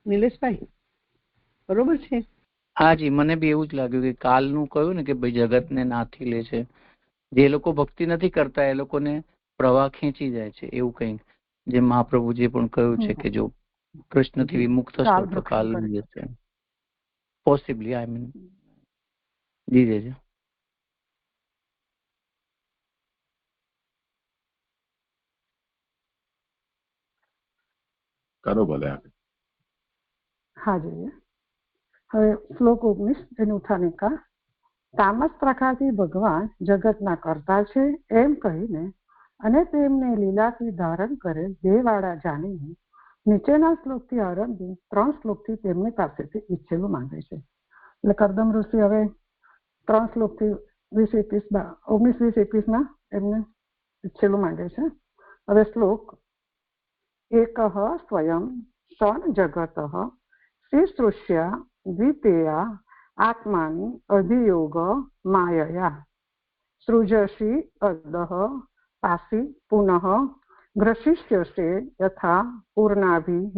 નિલેશભાઈ બરોબર છે? હાજી, મને બી એવું જ લાગ્યું કે કાલનું કહ્યું ને કે ભાઈ જગતને નાથી લે છે. જે લોકો ભક્તિ નથી કરતા એ લોકોને પ્રવાહ ખેંચી જાય છે, એવું કંઈક. જે મહાપ્રભુજી પણ કહ્યું છે કે જો કૃષ્ણથી વિમુક્ત થશો તો કાલ જશે. Possibly I mean. જી જી કરો ભલે. હા જોઈએ. હવે શ્લોક 19 એનું ઉઠાનિકા. તામસ પ્રકારથી ભગવાન જગતના કરતા છે એમ કહીને અને તેમને લીલાથી ધારણ કરેલ દેહવાળા જાણીને નીચેના શ્લોકથી આરંભી 3 શ્લોકથી તેમની પાસેથી ઈચ્છેલું માંગે છે. એટલે કરદમ ઋષિ હવે 3 શ્લોકથી 19-20-21 એમને ઈચ્છેલું માંગે છે. હવે શ્લોક. એકઃ સ્વયં સન જગત શ્રીસૃષ્યા દ્વિતીયા આત્માની અધિયોગ માયયા સૃજસી અદઃ પાસી પુનઃ ગ્રસિષ્યસે યથા પૂર્ણાભિઃ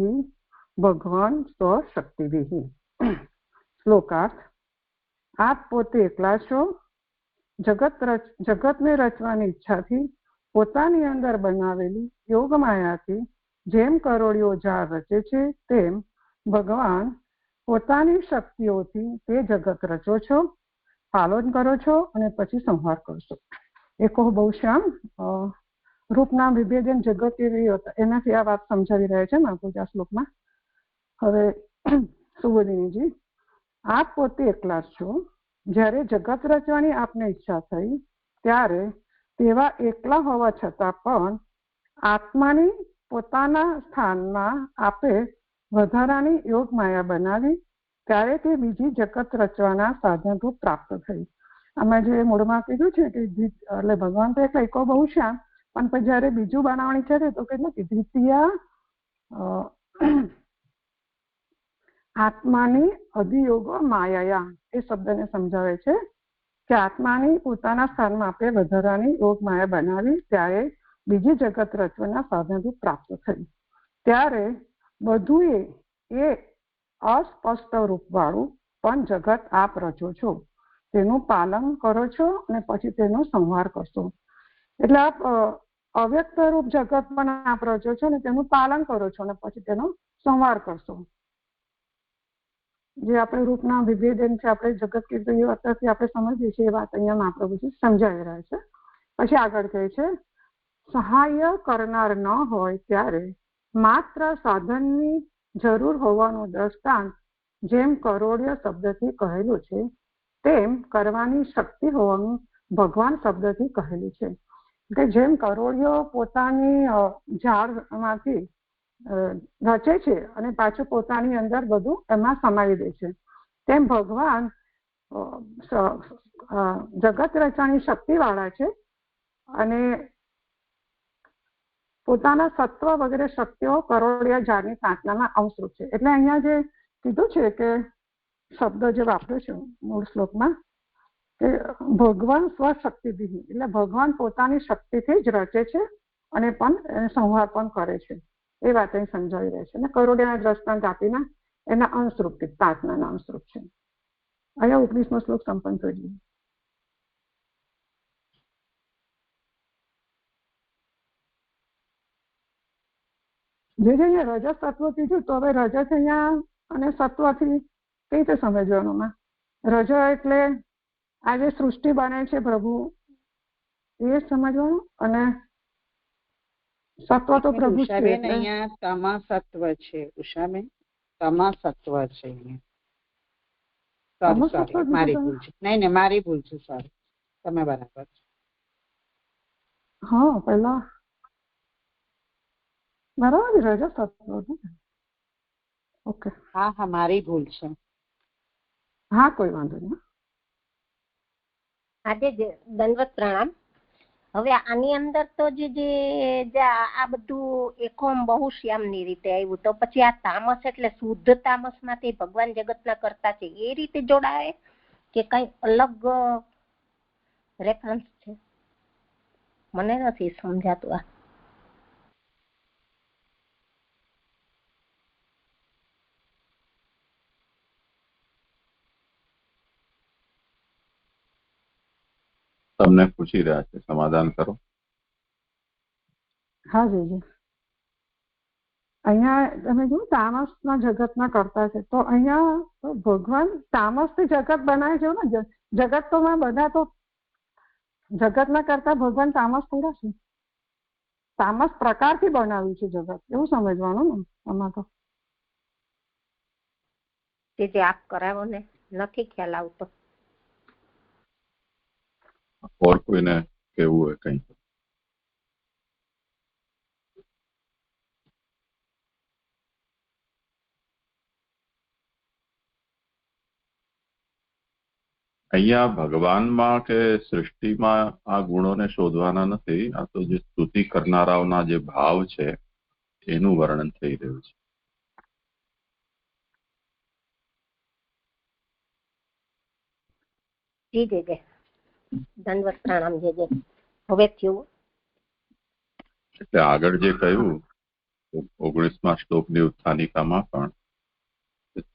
ભગવાન સ્વશક્તિભિઃ. શ્લોકાર્થ. આપ પોતે એકલા છો. જગતને રચવાની ઈચ્છાથી પોતાની અંદર બનાવેલી યોગ માયાથી જેમ કરોડિયો ઝાડ રચે છે તેમ ભગવાન પોતાની શક્તિઓથી તે જગત રચો છો, પાલન કરો છો અને પછી સંહાર કરશો. એકો બહુ શ્યામ રૂપનામ વિભેદન જગત એવી એનાથી આ વાત સમજાવી રહ્યા છે મહાપુરુષ આ શ્લોકમાં. હવે સુબોધિનીજી, આપ પોતે એકલા છો. જ્યારે જગત રચવાની આપને ઈચ્છા થઈ ત્યારે તેવા એકલા હોવા છતાં પણ આત્માની પોતાના સ્થાનમાં આપે વધારાની યોગ માયા બનાવી ત્યારે તે બીજી જગત રચવાના સાધનરૂપ પ્રાપ્ત થઈ. અમે જે મૂળમાં કીધું છે કે એટલે ભગવાન તો એકલા એકો બહુ શ્યામ, પણ પછી જયારે બીજું બનાવણી છે તો કેટલું કે દ્વિતીય આત્માની અધિયોગો માયા એ શબ્દને સમજાવે છે કે આત્માની પોતાના સ્થાનમાં આપણે વધારાની યોગ માયા બનાવી ત્યારે બીજી જગત રચવાના સાધનરૂપ પ્રાપ્ત થઈ. ત્યારે બધું એ અસ્પષ્ટ રૂપ વાળું પણ જગત આપ રચો છો, તેનું પાલન કરો છો અને પછી તેનો સંહાર કરશો. એટલે આપ અવ્યક્ત રૂપ જગત પણ આપ રચો છો અને તેનું પાલન કરો છો અને પછી તેનો સંહાર કરશો. જે આપણે રૂપના વિભેદન છે, આપણે જગત કીધું એ અત્યારથી આપણે સમજીએ છીએ એ વાત અહીંયા મહાપ્રભુજી સમજાવી રહ્યા છે. પછી આગળ કહે છે, સહાય કરનાર ન હોય ત્યારે માત્ર સાધનની જરૂર હોવાનું દ્રષ્ટાંત જેમ કરોડિયા શબ્દથી કહેલું છે તેમ કરવાની શક્તિ હોવાનું ભગવાન શબ્દથી કહેલું છે. કે જેમ કરોડિયો પોતાની ઝાડમાંથી રચે છે અને પાછું પોતાની અંદર બધું એમાં સમાવી દે છે, તેમ ભગવાન જગત રચવાની શક્તિ વાળા છે અને પોતાના સત્વ વગેરે શક્તિઓ કરોડિયા ઝાડની સાંચનામાં અંશરૂપ છે. એટલે અહીંયા જે કીધું છે કે શબ્દ જે વાપર્યો છે મૂળ શ્લોકમાં કે ભગવાન સ્વશક્તિથી, એટલે ભગવાન પોતાની શક્તિથી જ રચે છે અને પણ સંહાર પણ કરે છે. એ વાત અહીં સમજાવી રહે છે અને કરોડિયાના દ્રષ્ટાંત આપીને એના અંશરૂપ પ્રાર્થનાના અંશરૂપ છે. અહીંયા 19મો શ્લોક સંપન્ન થઈ ગયો. જે અહીંયા રજસ તત્વ કીધું તો હવે રજસ અહીંયા અને સત્વથી કઈ રીતે સમજવાનું? રજ એટલે આ જે સૃષ્ટિ બને છે પ્રભુ એ સમજવાનું અને સત્વ તો પ્રભુ છે. અહીંયા તમા સત્વ છે ઉષાબેન, તમા સત્વ છે. મારી ભૂલ છે. નહીં મારી ભૂલ છે. સોરી, તમે બરાબર છે. હા પહેલા બરાબર રજ સત્વ. ઓકે, હા મારી ભૂલ છે. હા કોઈ વાંધો નહીં. આજે દંડવત પ્રણામ. હવે આની અંદર તો જે આ બધું એકોમ બહુ શ્યામની રીતે આવ્યું, તો પછી આ તામસ એટલે શુદ્ધ તામસ માંથી ભગવાન જગતના કરતા છે એ રીતે જોડાય કે કઈ અલગ રેફરન્સ છે? મને નથી સમજાતું. આ તમને પૂછી રહ્યા છે, સમાધાન કરો. હા જી, અહીંયા તમે જો તામસના જગતના કરતા છે તો અહીંયા ભગવાન તામસથી જગત બનાવે છે ને. જગત તો બધા તો જગતના કરતા ભગવાન તામસ થોડા છે. તામસ પ્રકારથી બનાવ્યું છે જગત, એવું સમજવાનું ને આમાં તો. જે આપ કરાવો ને નથી ખ્યાલ આવતો. ઓર કોઈને કેવું હોય કઈ? અહીંયા ભગવાનમાં કે સૃષ્ટિમાં આ ગુણોને શોધવાના નથી. આ તો જે સ્તુતિ કરનારાઓના જે ભાવ છે એનું વર્ણન થઈ રહ્યું છે. જી જય દંડવત પ્રણામ. જે હવે થયું એટલે આગળ જે કહ્યું 19મા શ્લોકની ઉત્થાનિકામાં પણ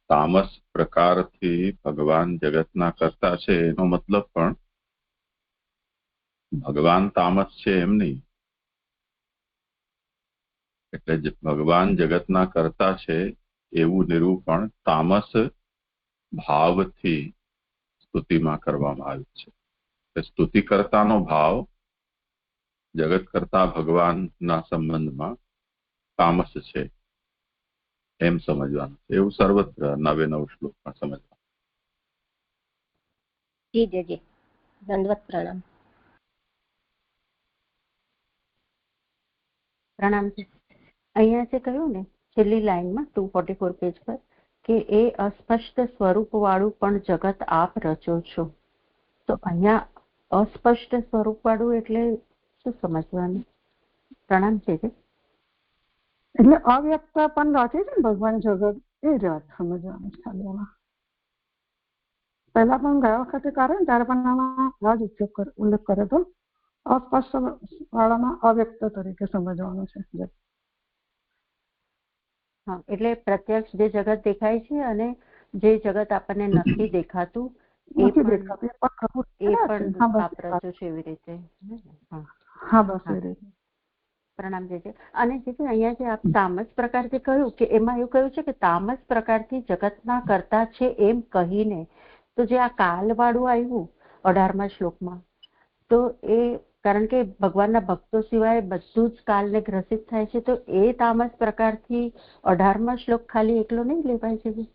તામસ પ્રકારથી ભગવાન જગતના કરતા છે એનો મતલબ પણ ભગવાન તામસ છે એમ નહીં, એટલે ભગવાન જગતના કર્તા છે એવું નિરૂપણ તામસ ભાવથી સ્તુતિમાં કરવામાં આવ્યું છે. સ્તુતિ કર્તાનો ભાવ જગત કરતા ભગવાનના સંબંધમાં તામસ છે એમ સમજવાનું છે. એવું સર્વત્ર 99 શ્લોકમાં સમજવાનું. જી જી દંડવત પ્રણામ. પ્રણામ છે. અહીંયા જે કહ્યું ને છેલ્લી લાઈનમાં 244 પેજ પર કે એ અસ્પષ્ટ સ્વરૂપ વાળું પણ જગત આપ રચો છો, તો અહીંયા અસ્પષ્ટ સ્વરૂપ વાળું એટલે શું સમજવાનું? પ્રણામ છે. એટલે અવ્યક્ત પણ રચે છે ને ભગવાન જગત, એ જ વાત સમજવાનું છે ખાલી એમાં. પહેલા પણ ગયા વખતે કરે ને ત્યારે પણ આમાં આ જ ઉલ્લેખ કર્યો હતો. અસ્પષ્ટ વાળામાં અવ્યક્ત તરીકે સમજવાનું છે. હા, એટલે પ્રત્યક્ષ જે જગત દેખાય છે અને જે જગત આપણને નથી દેખાતું એ પણ આપ રચો છો એવી રીતે. હા બસ એ રીતે. પ્રણામ છે. અને જે અહીંયા જે આપ તામસ પ્રકાર જે કહ્યું કે એમાં એવું કહ્યું છે કે તામસ પ્રકારથી જગતના કરતા છે એમ કહીને, તો જે આ કાલ વાળું આવ્યું 18મા શ્લોકમાં, તો એ કારણ કે ભગવાનના ભક્તો સિવાય બધું જ કાલને ગ્રસિત થાય છે, તો એ તામસ પ્રકારથી 18મા શ્લોક ખાલી એકલો નહીં લેવાય છે?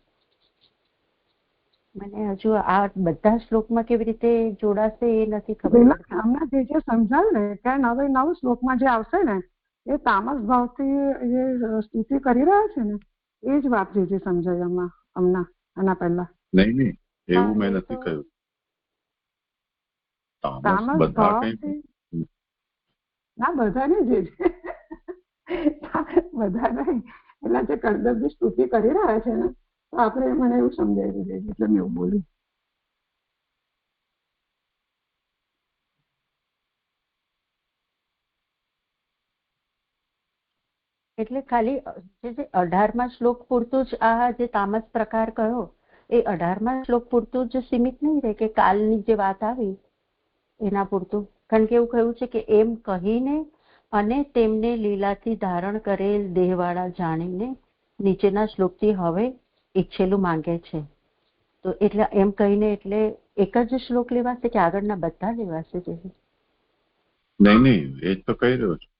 મને હજુ આ બધા શ્લોકમાં કેવી રીતે જોડાશે એ નથી ખબર. હમણાં જે સમજાયું ને કે 99 શ્લોકમાં જે આવશે ને એ તામસ ભાવથી જે સ્તુતિ કરી રહ્યા છે ને એ જ વાત જે સમજાય હમણાં આના પહેલા. નહીં, એવું મેં નથી કહ્યું. તામસ બધા ના, બધા નહીં, જે બધા નહીં, એટલે જે કરદબની સ્તુતિ કરી રહ્યા છે ને તો આપણે મને એવું સમજાવી દીધું એટલે મેં એવું બોલ્યું. એટલે ખાલી જે 18મા શ્લોક પૂરતું જ આ જે તામસ પ્રકાર કયો એ 18મા શ્લોક પૂરતું જ સીમિત નહીં રહે કે કાલની જે વાત આવી એના પૂરતું? કારણ કે એવું કહ્યું છે કે એમ કહીને અને તેમને લીલાથી ધારણ કરેલ દેહવાળા જાણીને નીચેના શ્લોકથી હવે ઈચ્છેલું માંગે છે, તો એટલે એમ કહીને એટલે એક જ શ્લોક લેવાશે કે આગળના બધા લેવાશે? નહીં, એ જ તો કહી રહ્યો છું.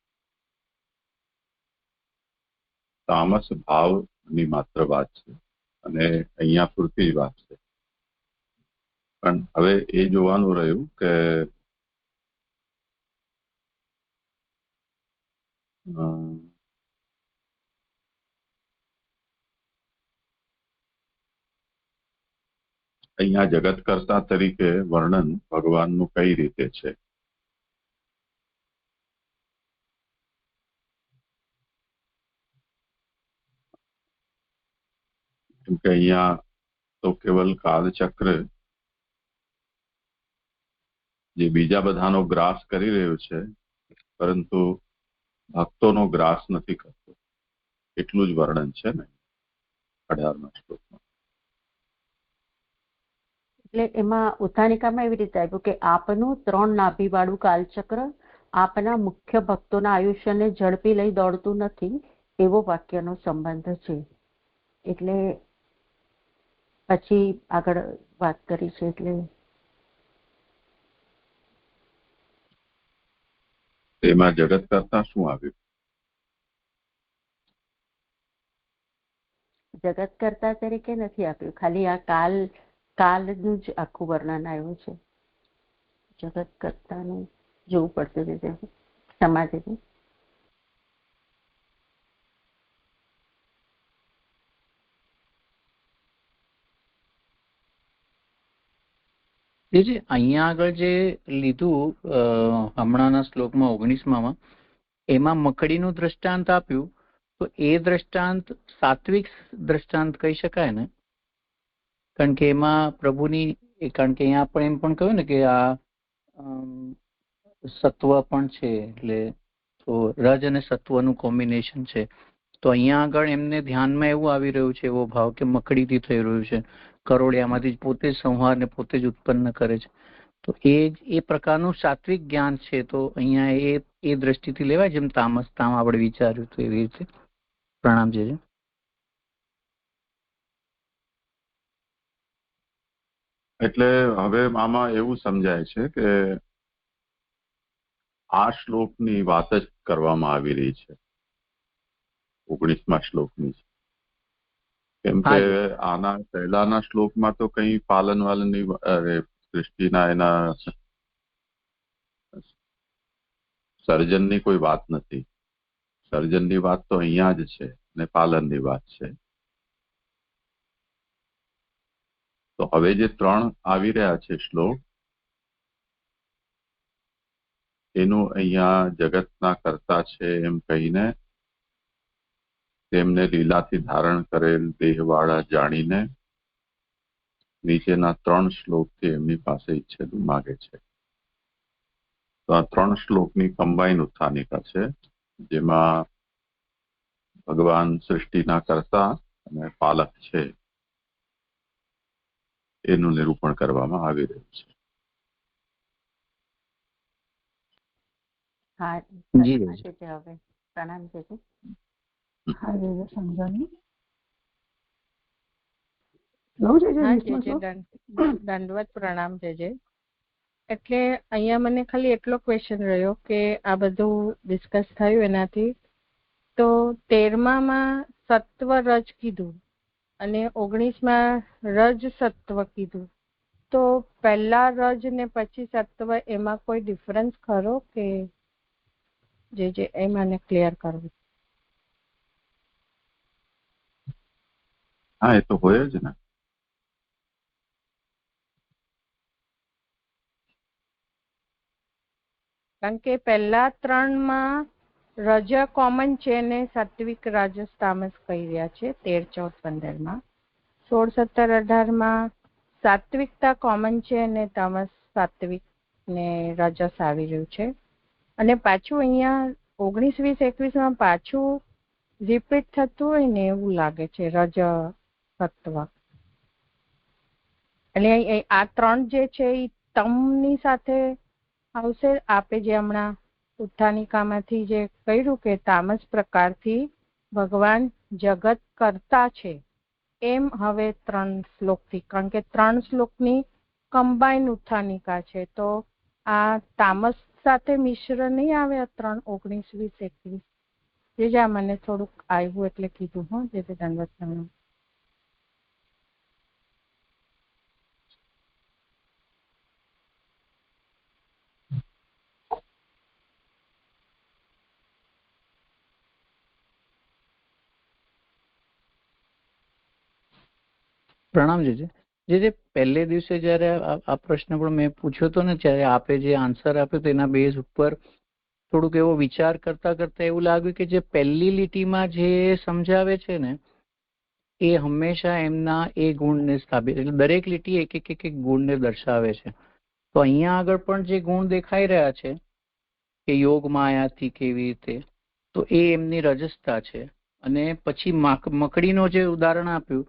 તામસ ભાવની માત્ર વાત છે અને અહીંયા પૂરતી જ વાત છે. પણ હવે એ જોવાનું રહ્યું કે અહીંયા જગત કર્તા તરીકે વર્ણન ભગવાનનું કઈ રીતે છે? કેમ કે અહીંયા તો કેવલ કાલચક્ર જે બીજા બધાનો ગ્રાસ કરી રહ્યો છે પરંતુ ભક્તોનો ગ્રાસ નથી કરતો, એટલું જ વર્ણન છે ને 18મા શ્લોકમાં. એટલે એમાં ઉત્થાનિકામાં એવી રીતે આવ્યું કે આપનું 3 નાભી વાળું કાલચક્ર આપના મુખ્ય ભક્તોના આયુષ્યને ઝડપી લઈ દોડતું નથી એવો વાક્યનો સંબંધ છે. એટલે પછી આગળ વાત કરી છે. એટલે એમાં જગત કરતા શું આવ્યું? જગત કરતા તરીકે નથી આપ્યું, ખાલી આ કાલનું જ આખું વર્ણન આવ્યું છે. જગત કરતાનું જોવું પડશે સમાજ. અહીંયા આગળ જે લીધું હમણાંના શ્લોકમાં 19માં એમાં મકડીનું દ્રષ્ટાંત આપ્યું, તો એ દ્રષ્ટાંત સાત્વિક દ્રષ્ટાંત કહી શકાય ને? કારણ કે એમાં પ્રભુની, કારણ કે અહીંયા આપણે એમ પણ કહ્યું ને કે આ સત્વ પણ છે, એટલે તો રજ અને સત્વનું કોમ્બિનેશન છે. તો અહીંયા આગળ એમને ધ્યાનમાં એવું આવી રહ્યું છે એવો ભાવ કે મકડીથી થઈ રહ્યું છે, કરોળિયામાંથી પોતે જ સંહારને પોતે જ ઉત્પન્ન કરે છે. તો એ પ્રકારનું સાત્વિક જ્ઞાન છે. તો અહીંયા એ દ્રષ્ટિથી લેવાય, જેમ તામસ તામ આપણે વિચાર્યું તો એવી રીતે. પ્રણામ છે. એટલે હવે આમાં એવું સમજાય છે કે આ શ્લોકની વાત જ કરવામાં આવી રહી છે, 19મા શ્લોકની. કેમ કે આના પહેલાના શ્લોકમાં તો કઈ પાલન વાલનની સૃષ્ટિના એના સર્જનની કોઈ વાત નથી. સર્જનની વાત તો અહીંયા જ છે અને પાલનની વાત છે. તો હવે જે 3 આવી રહ્યા છે શ્લોક, એનું અહીંયા જગતના કર્તા છે એમ કહીને તેમને લીલાથી ધારણ કરેલ દેહવાળા જાણીને નીચેના 3 શ્લોકથી એમની પાસે ઈચ્છેલું માગે છે. તો આ 3 શ્લોકની કમ્બાઈન ઉત્થાનિકા છે, જેમાં ભગવાન સૃષ્ટિના કર્તા અને પાલક છે એનું નિરૂપણ કરવામાં આવી રહ્યું છે. દંડવત પ્રણામ છે. એટલે અહીંયા મને ખાલી એટલો ક્વેશ્ચન રહ્યો કે આ બધું ડિસ્કસ થયું એનાથી, તો 13માં સત્વ રજ કીધું અને 19માં રજ સત્વ કીધું. તો પહેલા રજ ને પછી સત્વ, એમાં કોઈ ડિફરન્સ ખરો કે જે એ મને ક્લિયર કરવું? હા, એ તો હોય જ ને. કારણ કે પહેલા 3માં રજ કોમન છે ને સાત્વિક રાજસ તામસ કહી રહ્યા છે 13, 14, 15માં. 16, 17, 18માં સાત્વિકતા કોમન છે ને તામસ સાત્વિક ને રજસ આવી રહ્યું છે. અને પાછું અહીંયા 19, 20, 21માં પાછું રિપીટ થતું હોય ને એવું લાગે છે, રજ સત્વ. એટલે આ 3 જે છે એ તમની સાથે આવશે. આપે જે હમણાં ઉત્થાનિકામાંથી જે કહ્યું કે તામસ પ્રકારથી ભગવાન જગત કરતા છે, એમ હવે 3 શ્લોકથી, કારણ કે 3 શ્લોકની કમ્બાઈન ઉત્થાનિકા છે, તો આ તામસ સાથે મિશ્ર નહીં આવે આ 3, 19, 20, 21? જે મને થોડુંક આવ્યું એટલે કીધું. હો, જે દંડવત પ્રણામ. પ્રણામ છે. જે પહેલે દિવસે જયારે આ પ્રશ્ન પણ મેં પૂછ્યો હતો ને, ત્યારે આપે જે આન્સર આપ્યો તેના બેઝ ઉપર થોડુંક એવો વિચાર કરતા કરતા એવું લાગ્યું કે જે પહેલી લીટીમાં જે સમજાવે છે ને, એ હંમેશા એમના એ ગુણને સ્થાપિત, એટલે દરેક લીટી એક ગુણને દર્શાવે છે. તો અહીંયા આગળ પણ જે ગુણ દેખાઈ રહ્યા છે કે યોગ માયાથી કેવી રીતે, તો એ એમની રજસ્તા છે. અને પછી મકડીનો જે ઉદાહરણ આપ્યું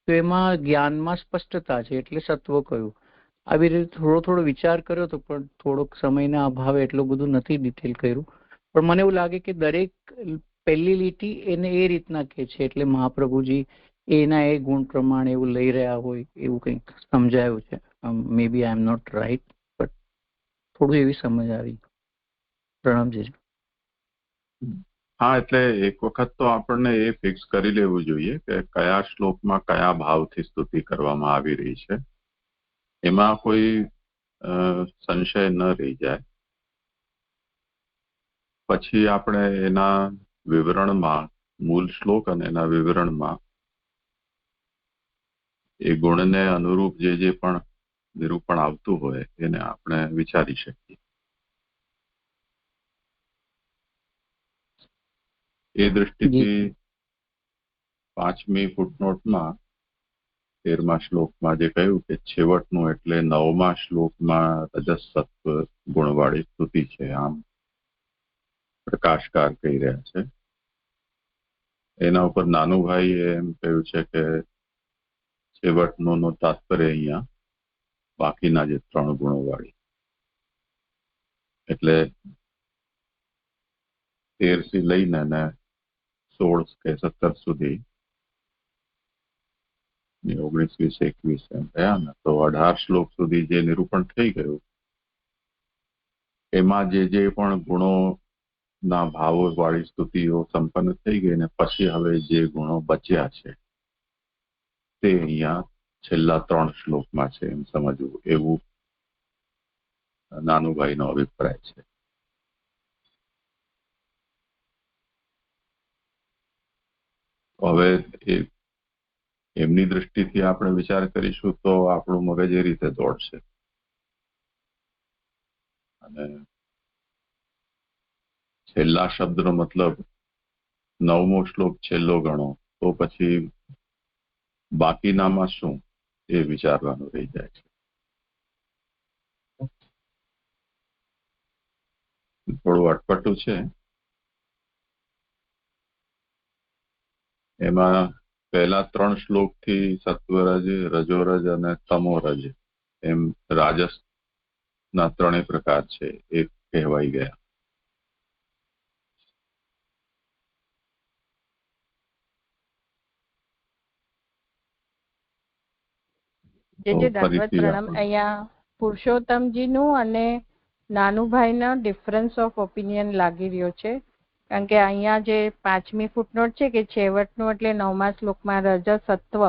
તો એમાં જ્ઞાનમાં સ્પષ્ટતા છે, એટલે સત્વ કહ્યું. આવી રીતે થોડો વિચાર કર્યો તો, પણ થોડોક સમયના અભાવે એટલું બધું નથી ડિટેલ કર્યું. પણ મને એવું લાગે કે દરેક પહેલી લીટી એને એ રીતના કે છે, એટલે મહાપ્રભુજી એના એ ગુણ પ્રમાણે એવું લઈ રહ્યા હોય એવું કંઈક સમજાયું છે. મે બી આઈ એમ નોટ રાઈટ, બટ થોડું એવી સમજ આવી. પ્રણામજી. હા, એટલે એક વખત તો આપણને એ ફિક્સ કરી લેવું જોઈએ કે કયા શ્લોકમાં કયા ભાવથી સ્તુતિ કરવામાં આવી રહી છે, એમાં કોઈ સંશય ન રહી જાય. પછી આપણે એના વિવરણમાં, મૂળ શ્લોક અને એના વિવરણમાં એ ગુણને અનુરૂપ જે પણ નિરૂપણ આવતું હોય એને આપણે વિચારી શકીએ. એ દૃષ્ટિથી 5મી ફૂટનોટમાં 13મા શ્લોકમાં જે કહ્યું કે છેવટનું એટલે 9મા શ્લોકમાં રજસ સત્વ ગુણવાળી સ્તુતિ છે, આમ પ્રકાશકાર કહી રહ્યા છે. એના ઉપર નાનુભાઈએ એમ કહ્યું છે કે છેવટનું તાત્પર્ય અહીંયા બાકીના જે 3 ગુણો વાળી એટલે 13 થી લઈને 16 કે 17 સુધી 19, 20, 21 એમ થયા ને, તો 18 શ્લોક સુધી જે નિરૂપણ થઈ ગયું એમાં જે પણ ગુણો ના ભાવો વાળી સ્તુતિઓ સંપન્ન થઈ ગઈ ને પછી હવે જે ગુણો બચ્યા છે તે અહીંયા છેલ્લા 3 શ્લોકમાં છે એમ સમજવું, એવું નાનુભાઈનો અભિપ્રાય છે. હવે એમની દ્રષ્ટિથી આપણે વિચાર કરીશું તો આપણું મગજ એ રીતે દોડશે અને છેલ્લા શબ્દનો મતલબ 9મો શ્લોક છેલ્લો ગણો તો પછી બાકીનામાં શું એ વિચારવાનું રહી જાય છે. થોડું અટપટું છે. એમાં પહેલા 3 શ્લોક થી સત્વરજ, રજોરજ અને તમોરજ એમ રાજસ ના 3 પ્રકાર છે એ કહેવાઈ ગયા. જે દંડવત પ્રણામ. અહીંયા પુરુષોત્તમજીનું અને નાનુભાઈનો ડિફરન્સ ઓફ ઓપિનિયન લાગી રહ્યો છે, કારણ કે અહીંયા જે 5મી ફૂટનોટ છે કે છેવટનું એટલે 9મા શ્લોકમાં રજસત્વ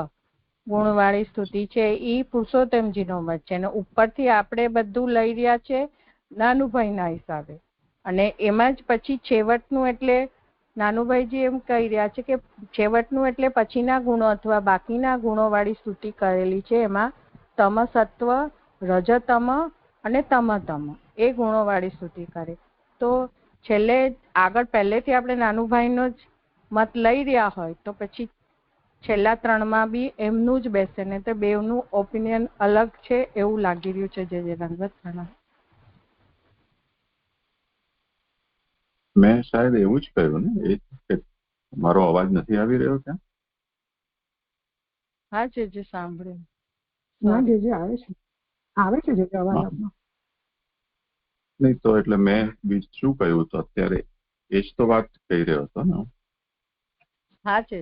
ગુણવાળી સ્તુતિ છે એ પુરુષોત્તમજીનો મત છે અને ઉપરથી આપણે બધું લઈ રહ્યા છે નાનુભાઈના હિસાબે. અને એમાં જ પછી છેવટનું એટલે નાનુભાઈજી એમ કહી રહ્યા છે કે છેવટનું એટલે પછીના ગુણો અથવા બાકીના ગુણોવાળી સ્તુતિ કરેલી છે. એમાં તમસત્વ, રજતમ અને તમતમ એ ગુણોવાળી સ્તુતિ કરે. તો છેલ્લે આગળ પહેલેથી આપણે નાનુભાઈનો જ મત લઈ રહ્યા હોય તો પછી છેલ્લા 3માં બી એમનું જ બેસે ને તો બેવનું ઓપિનિયન અલગ છે એવું લાગી રહ્યું છે. જે દંડવત પ્રણામ. મેં શાયદ એવું જ કહ્યું ને, એ મારો અવાજ નથી આવી રહ્યો ત્યાં? હા જે સાંભળ્યું. ના જે આવે છે જે અવાજ આપનો. નહીં તો એટલે મેં શું કહ્યું તો અત્યારે એ જ તો વાત કહી રહ્યો હતો ને. હા જે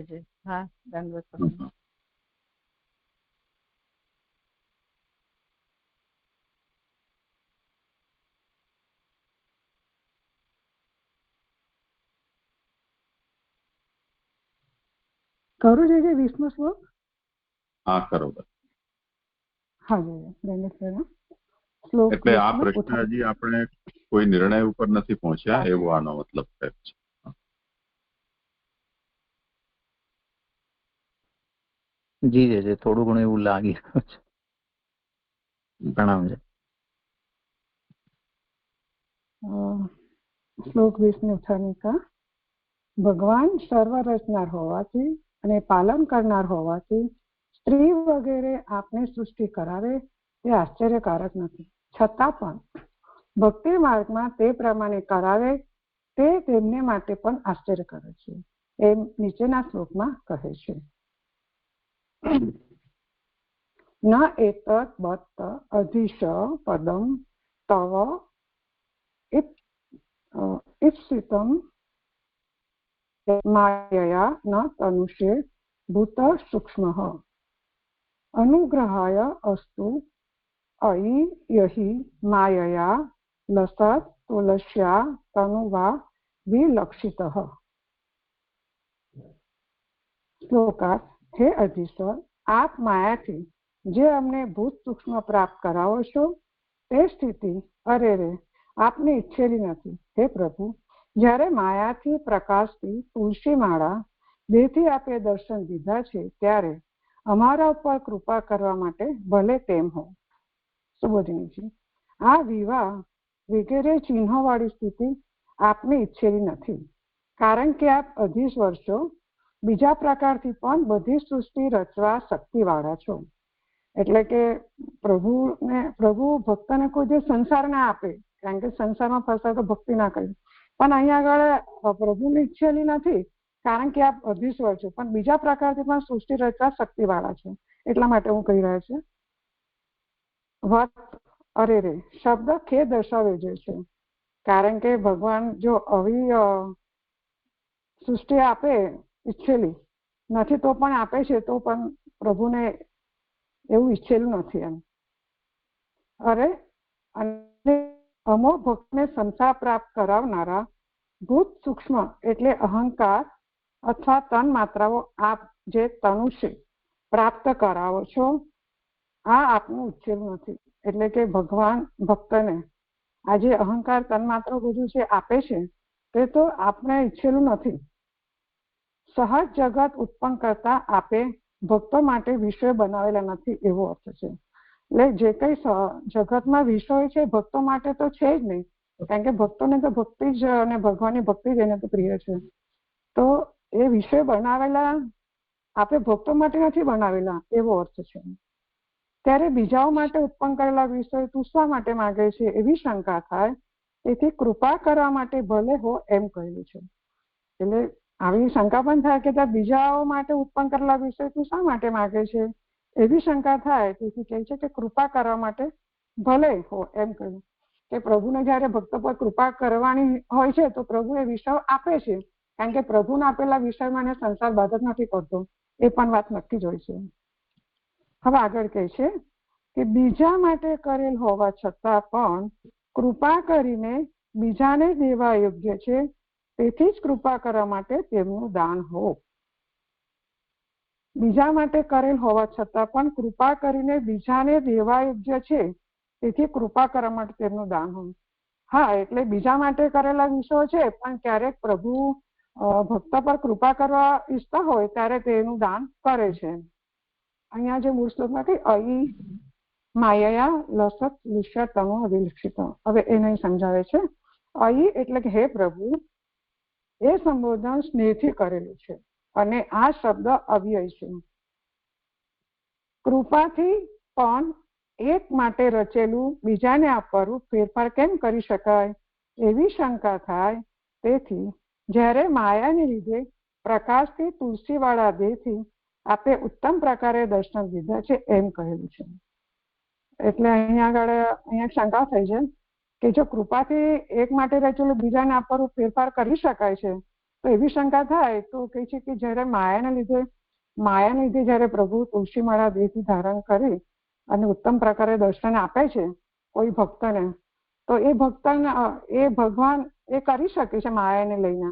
હા દંડવત પ્રણામ. કરું જે 20મો શ્લોક. હા કરો. હા દંડવત પ્રણામ. શ્લોક એટલે આ પ્રશ્ન હજી આપણે કોઈ નિર્ણય ઉપર નથી પહોંચ્યા એવો આનો મતલબ છે. જી જે થોડું ઘણું એવું લાગી રહ્યું છે. પ્રણામ છે. શ્લોક 20ની ઉઠાનિકા. ભગવાન સર્વ રચનાર હોવાથી અને પાલન કરનાર હોવાથી સ્ત્રી વગેરે આપને સૃષ્ટિ કરાવે તે આશ્ચર્યકારક નથી. છતાં પણ ભક્તિ માર્ગમાં તે પ્રમાણે કરાવે તે તેમને માટે પણ આશ્ચર્યકારક છે એમ નીચેના શ્લોકમાં કહે છે. ન એતત બત અધિશ પદમ તવ ઈપ્સિતમ માયયા ન તનુષે ભૂત સૂક્ષ્મઃ અનુગ્રહાય અસ્તુ અયિ યહિ માયયા લસત તુલસ્યા તનુવા વિલક્ષિતઃ. શ્લોકાર્થ. હે અધીશ્વર, આપ માયાથી જે અમને ભૂત સૂક્ષ્મ પ્રાપ્ત કરાવો છો તે સ્થિતિ અરે આપને ઈચ્છેલી નથી. હે પ્રભુ, જ્યારે માયાથી પ્રકાશથી તુલસી માળા દેહથી આપે દર્શન દીધા છે ત્યારે અમારા ઉપર કૃપા કરવા માટે ભલે તેમ હો. સુબોધિનીજી, આ વિવાહ વગેરે ચિહ્નોવાળી સ્થિતિ આપને ઈચ્છેલી નથી, કારણ કે આપ અધીશ્વર છો. બીજા પ્રકારથી પણ બધી સૃષ્ટિ રચવા શક્તિવાળા છો. એટલે કે પ્રભુ ભક્તને કોઈ જે સંસાર ના આપે, કારણ કે સંસારમાં ફસાય તો ભક્તિ ના કરી, પણ અહીંયા આગળ પ્રભુની ઈચ્છેલી નથી કારણ કે આપ અધીશ્વર છો, પણ બીજા પ્રકારથી પણ સૃષ્ટિ રચવા શક્તિવાળા છો. એટલા માટે હું કહી રહ્યા છું. વત અરે શબ્દ ખેદ દર્શાવે છે. કારણ કે ભગવાન જો આવી સૃષ્ટિ આપે ઈચ્છેલી નથી તો પણ આપે છે, તો પણ પ્રભુને એવું ઈચ્છેલું નથી એમ. અરે અને અમો ભક્તને સંસાર પ્રાપ્ત કરાવનારા ભૂત સૂક્ષ્મ એટલે અહંકાર અથવા તન માત્રાઓ આપ જે તનુ છે પ્રાપ્ત કરાવો છો, આ આપનું ઈચ્છેલું નથી. એટલે કે ભગવાન ભક્તને આ જે અહંકાર તન માત્ર બધું છે આપે છે તે તો આપણે ઈચ્છેલું નથી. સહજ જગત ઉત્પન્ન કરતા આપે ભક્તો માટે વિષય બનાવેલા નથી એવો અર્થ છે. એટલે જે કઈ જગતમાં વિષય છે ભક્તો માટે તો છે જ નહીં, કારણ કે ભક્તોને તો ભક્તિ જ અને ભગવાનની ભક્તિ જ એને તો પ્રિય છે. તો એ વિષય બનાવેલા આપણે ભક્તો માટે નથી બનાવેલા એવો અર્થ છે. ત્યારે બીજાઓ માટે ઉત્પન્ન કરેલા વિષય તું શા માટે માંગે છે એવી શંકા થાય, તેથી કૃપા કરવા માટે ભલે હો એમ કહેલું છે. એટલે આવી શંકા પણ થાય કે ત્યાં બીજાઓ માટે ઉત્પન્ન કરેલા વિષય તું શા માટે માંગે છે એવી શંકા થાય, તેથી કહે છે કે કૃપા કરવા માટે ભલે હો એમ કહ્યું. કે પ્રભુને જયારે ભક્તો પર કૃપા કરવાની હોય છે તો પ્રભુ એ વિષય આપે છે, કારણ કે પ્રભુને આપેલા વિષયમાં એને સંસાર બાધક નથી કરતો, એ પણ વાત નક્કી જ હોય છે. હવે આગળ કહે છે કે બીજા માટે કરેલ હોવા છતાં પણ કૃપા કરીને બીજાને દેવા યોગ્ય છે, તેથી જ કૃપા કરવા માટે તેમનું દાન હો. બીજા માટે કરેલ હોવા છતાં પણ કૃપા કરીને બીજાને દેવા યોગ્ય છે, તેથી કૃપા કરવા માટે તેમનું દાન હો. હા, એટલે બીજા માટે કરેલા વિષયો છે, પણ ક્યારેક પ્રભુ ભક્ત પર કૃપા કરવા ઈચ્છતા હોય ત્યારે તેનું દાન કરે છે. અહીંયા જે મૂળ શ્લોકમાં કહી અહી માયા લસત લુષ્ય તમો અવિલક્ષિત. હવે એને સમજાવે છે. અહી એટલે કે હે પ્રભુ, એ સંબોધન સ્નેહથી કરેલું છે અને આ શબ્દ અવ્યય છે. કૃપાથી પણ એક માટે રચેલું બીજાને આપવાનું ફેરફાર કેમ કરી શકાય એવી શંકા થાય. તેથી જ્યારે માયાને લીધે પ્રકાશથી તુલસીવાળા દેહથી આપે ઉત્તમ પ્રકારે દર્શન દીધા છે એમ કહેલું છે. એટલે અહીંયા શંકા થઈ છે કે જો કૃપાથી એક માટે રચેલું બીજાને આપવાનું ફેરફાર કરી શકાય છે, તો એવી શંકા થાય તો કહે છે કે જ્યારે માયાને લીધે જ્યારે પ્રભુ તુલસીમાળા દેહથી ધારણ કરી અને ઉત્તમ પ્રકારે દર્શન આપે છે કોઈ ભક્તને, તો એ ભક્તને એ ભગવાન એ કરી શકે છે માયાને લઈને.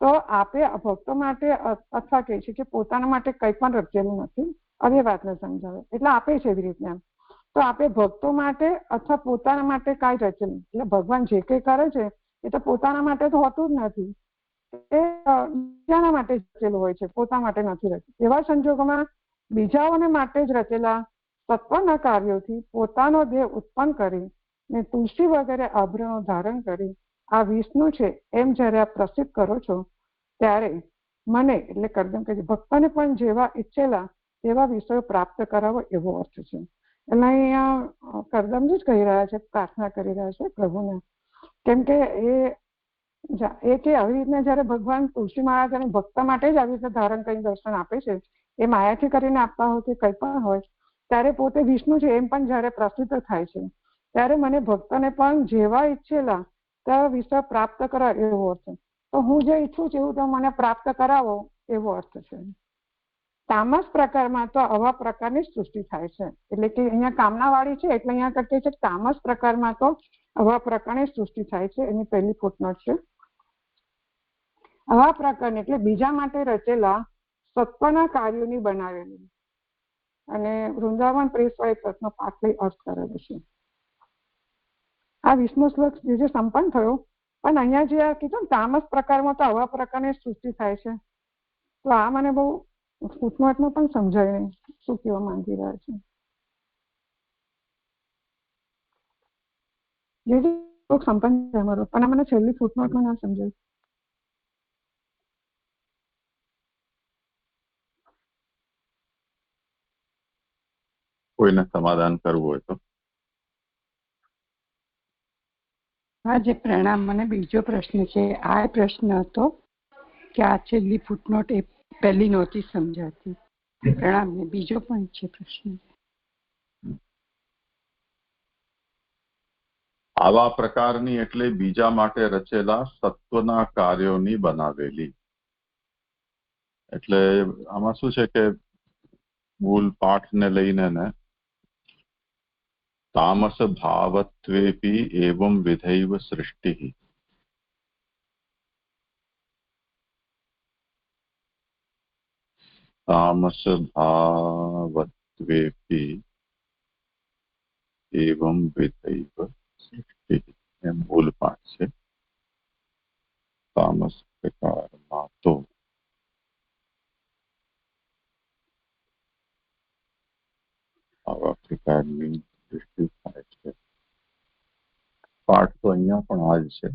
તો આપે ભક્તો માટે અથવા કહે છે કે પોતાના માટે કંઈ પણ રચેલું નથી. હવે વાતને સમજાવે એટલે આપે છે એવી રીતના. તો આપે ભક્તો માટે અથવા પોતાના માટે કાંઈ રચેલું, એટલે ભગવાન જે કંઈ કરે છે એ તો પોતાના માટે તો હોતું જ નથી, એ બીજાના માટે રચેલું હોય છે, પોતા માટે નથી રચેલું. એવા સંજોગોમાં બીજાઓને માટે જ રચેલા સત્વના કાર્યોથી પોતાનો દેહ ઉત્પન્ન કરી ને તુલસી વગેરે આભરણો ધારણ કરી આ વિષ્ણુ છે એમ જ્યારે આપ પ્રસિદ્ધ કરો છો, ત્યારે મને એટલે કરદમ કે ભક્તને પણ જેવા ઈચ્છેલા તેવા વિષયો પ્રાપ્ત કરાવો એવો અર્થ છે. એટલે અહીંયા કરદમજી જ કહી રહ્યા છે, પ્રાર્થના કરી રહ્યા છે પ્રભુને. કેમ કે એ કે આવી રીતના જયારે ભગવાન તુલસી મહારાજ અને ભક્ત માટે જ આવી રીતે ધારણ કરીને દર્શન આપે છે, એ માયાથી કરીને આપતા હોય કે કંઈ પણ હોય, ત્યારે પોતે વિષ્ણુ છે એમ પણ જયારે પ્રસિદ્ધ થાય છે, ત્યારે મને ભક્તને પણ જેવા ઈચ્છેલા તેવા વિષય પ્રાપ્ત કરાવ એવો અર્થ. તો હું જે ઈચ્છું છું એવું તો મને પ્રાપ્ત કરાવો એવો અર્થ છે. તામસ પ્રકારમાં તો આવા પ્રકારની સૃષ્ટિ થાય છે. એટલે કે અહીંયા કામના વાળી છે એટલે અહીંયા કહે છે તામસ પ્રકારમાં તો આવા પ્રકારની સૃષ્ટિ થાય છે. એની પહેલી ફૂટનોટ છે. આવા પ્રકારની એટલે બીજા માટે રચેલા સત્વના કાર્યોની બનાવેલી. અને વૃંદાવન પ્રેસવાળી પ્રશ્નો પાઠ લઈ અર્થ કરેલો છે. આ 20મો શ્લોક જે સંપન્ન થયો, પણ અહીંયા જે કીધું ને તામસ પ્રકારમાં તો આવા પ્રકારની સૃષ્ટિ થાય છે, તો આ મને બહુ ફૂટનોટમાં પણ સમજાય નહીં શું કહેવા માંગી રહ્યા છે. જે શ્લોક સંપન્ન છે અમારો, પણ આ મને છેલ્લી ફૂટનોટમાં ના સમજાય. કોઈને સમાધાન કરવું હોય તો. હા, જે પ્રણામ. મને બીજો પ્રશ્ન છે. આ પ્રશ્ન હતો કે આ છેલ્લી ફૂટનોટ એ પહેલી નહોતી સમજાતી. પ્રણામ. ને બીજો પણ છે પ્રશ્ન. આવા પ્રકારની એટલે બીજા માટે રચેલા સત્વના કાર્યોની બનાવેલી. એટલે આમાં શું છે કે મૂળ પાઠને લઈને ને તામસ ભાવત્વેપી એવં વિધૈવ સૃષ્ટિ. તામસ ભાવત્વેપી એવં વિધૈવ સૃષ્ટિ એમ મૂળ પાઠ છે. તામસ પ્રકારમાં તો આવા પ્રકારની સૃષ્ટિ થાય છે. પાઠ તો અહીંયા પણ આ જ છે.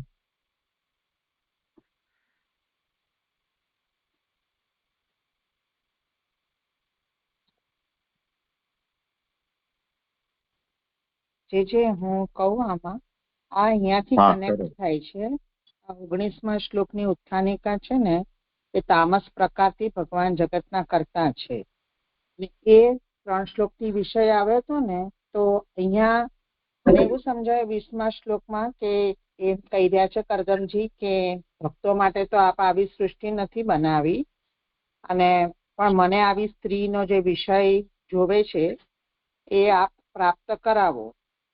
જે હું કહું આમાં આ અહીંયાથી કનેક્ટ થાય છે. 19મા શ્લોકની ઉત્થાનિકા છે ને એ તામસ પ્રકારથી ભગવાન જગતના કર્તા છે. એ 3 શ્લોકથી વિષય આવ્યો હતો ને, તો અહીંયા મને એવું સમજાય 20મા શ્લોકમાં કે એ કહી રહ્યા છે કરદમજી કે ભક્તો માટે તો આપ આવી સૃષ્ટિ નથી બનાવી, અને પણ મને આવી સ્ત્રીનો જે વિષય જોવે છે એ આપ પ્રાપ્ત કરાવો.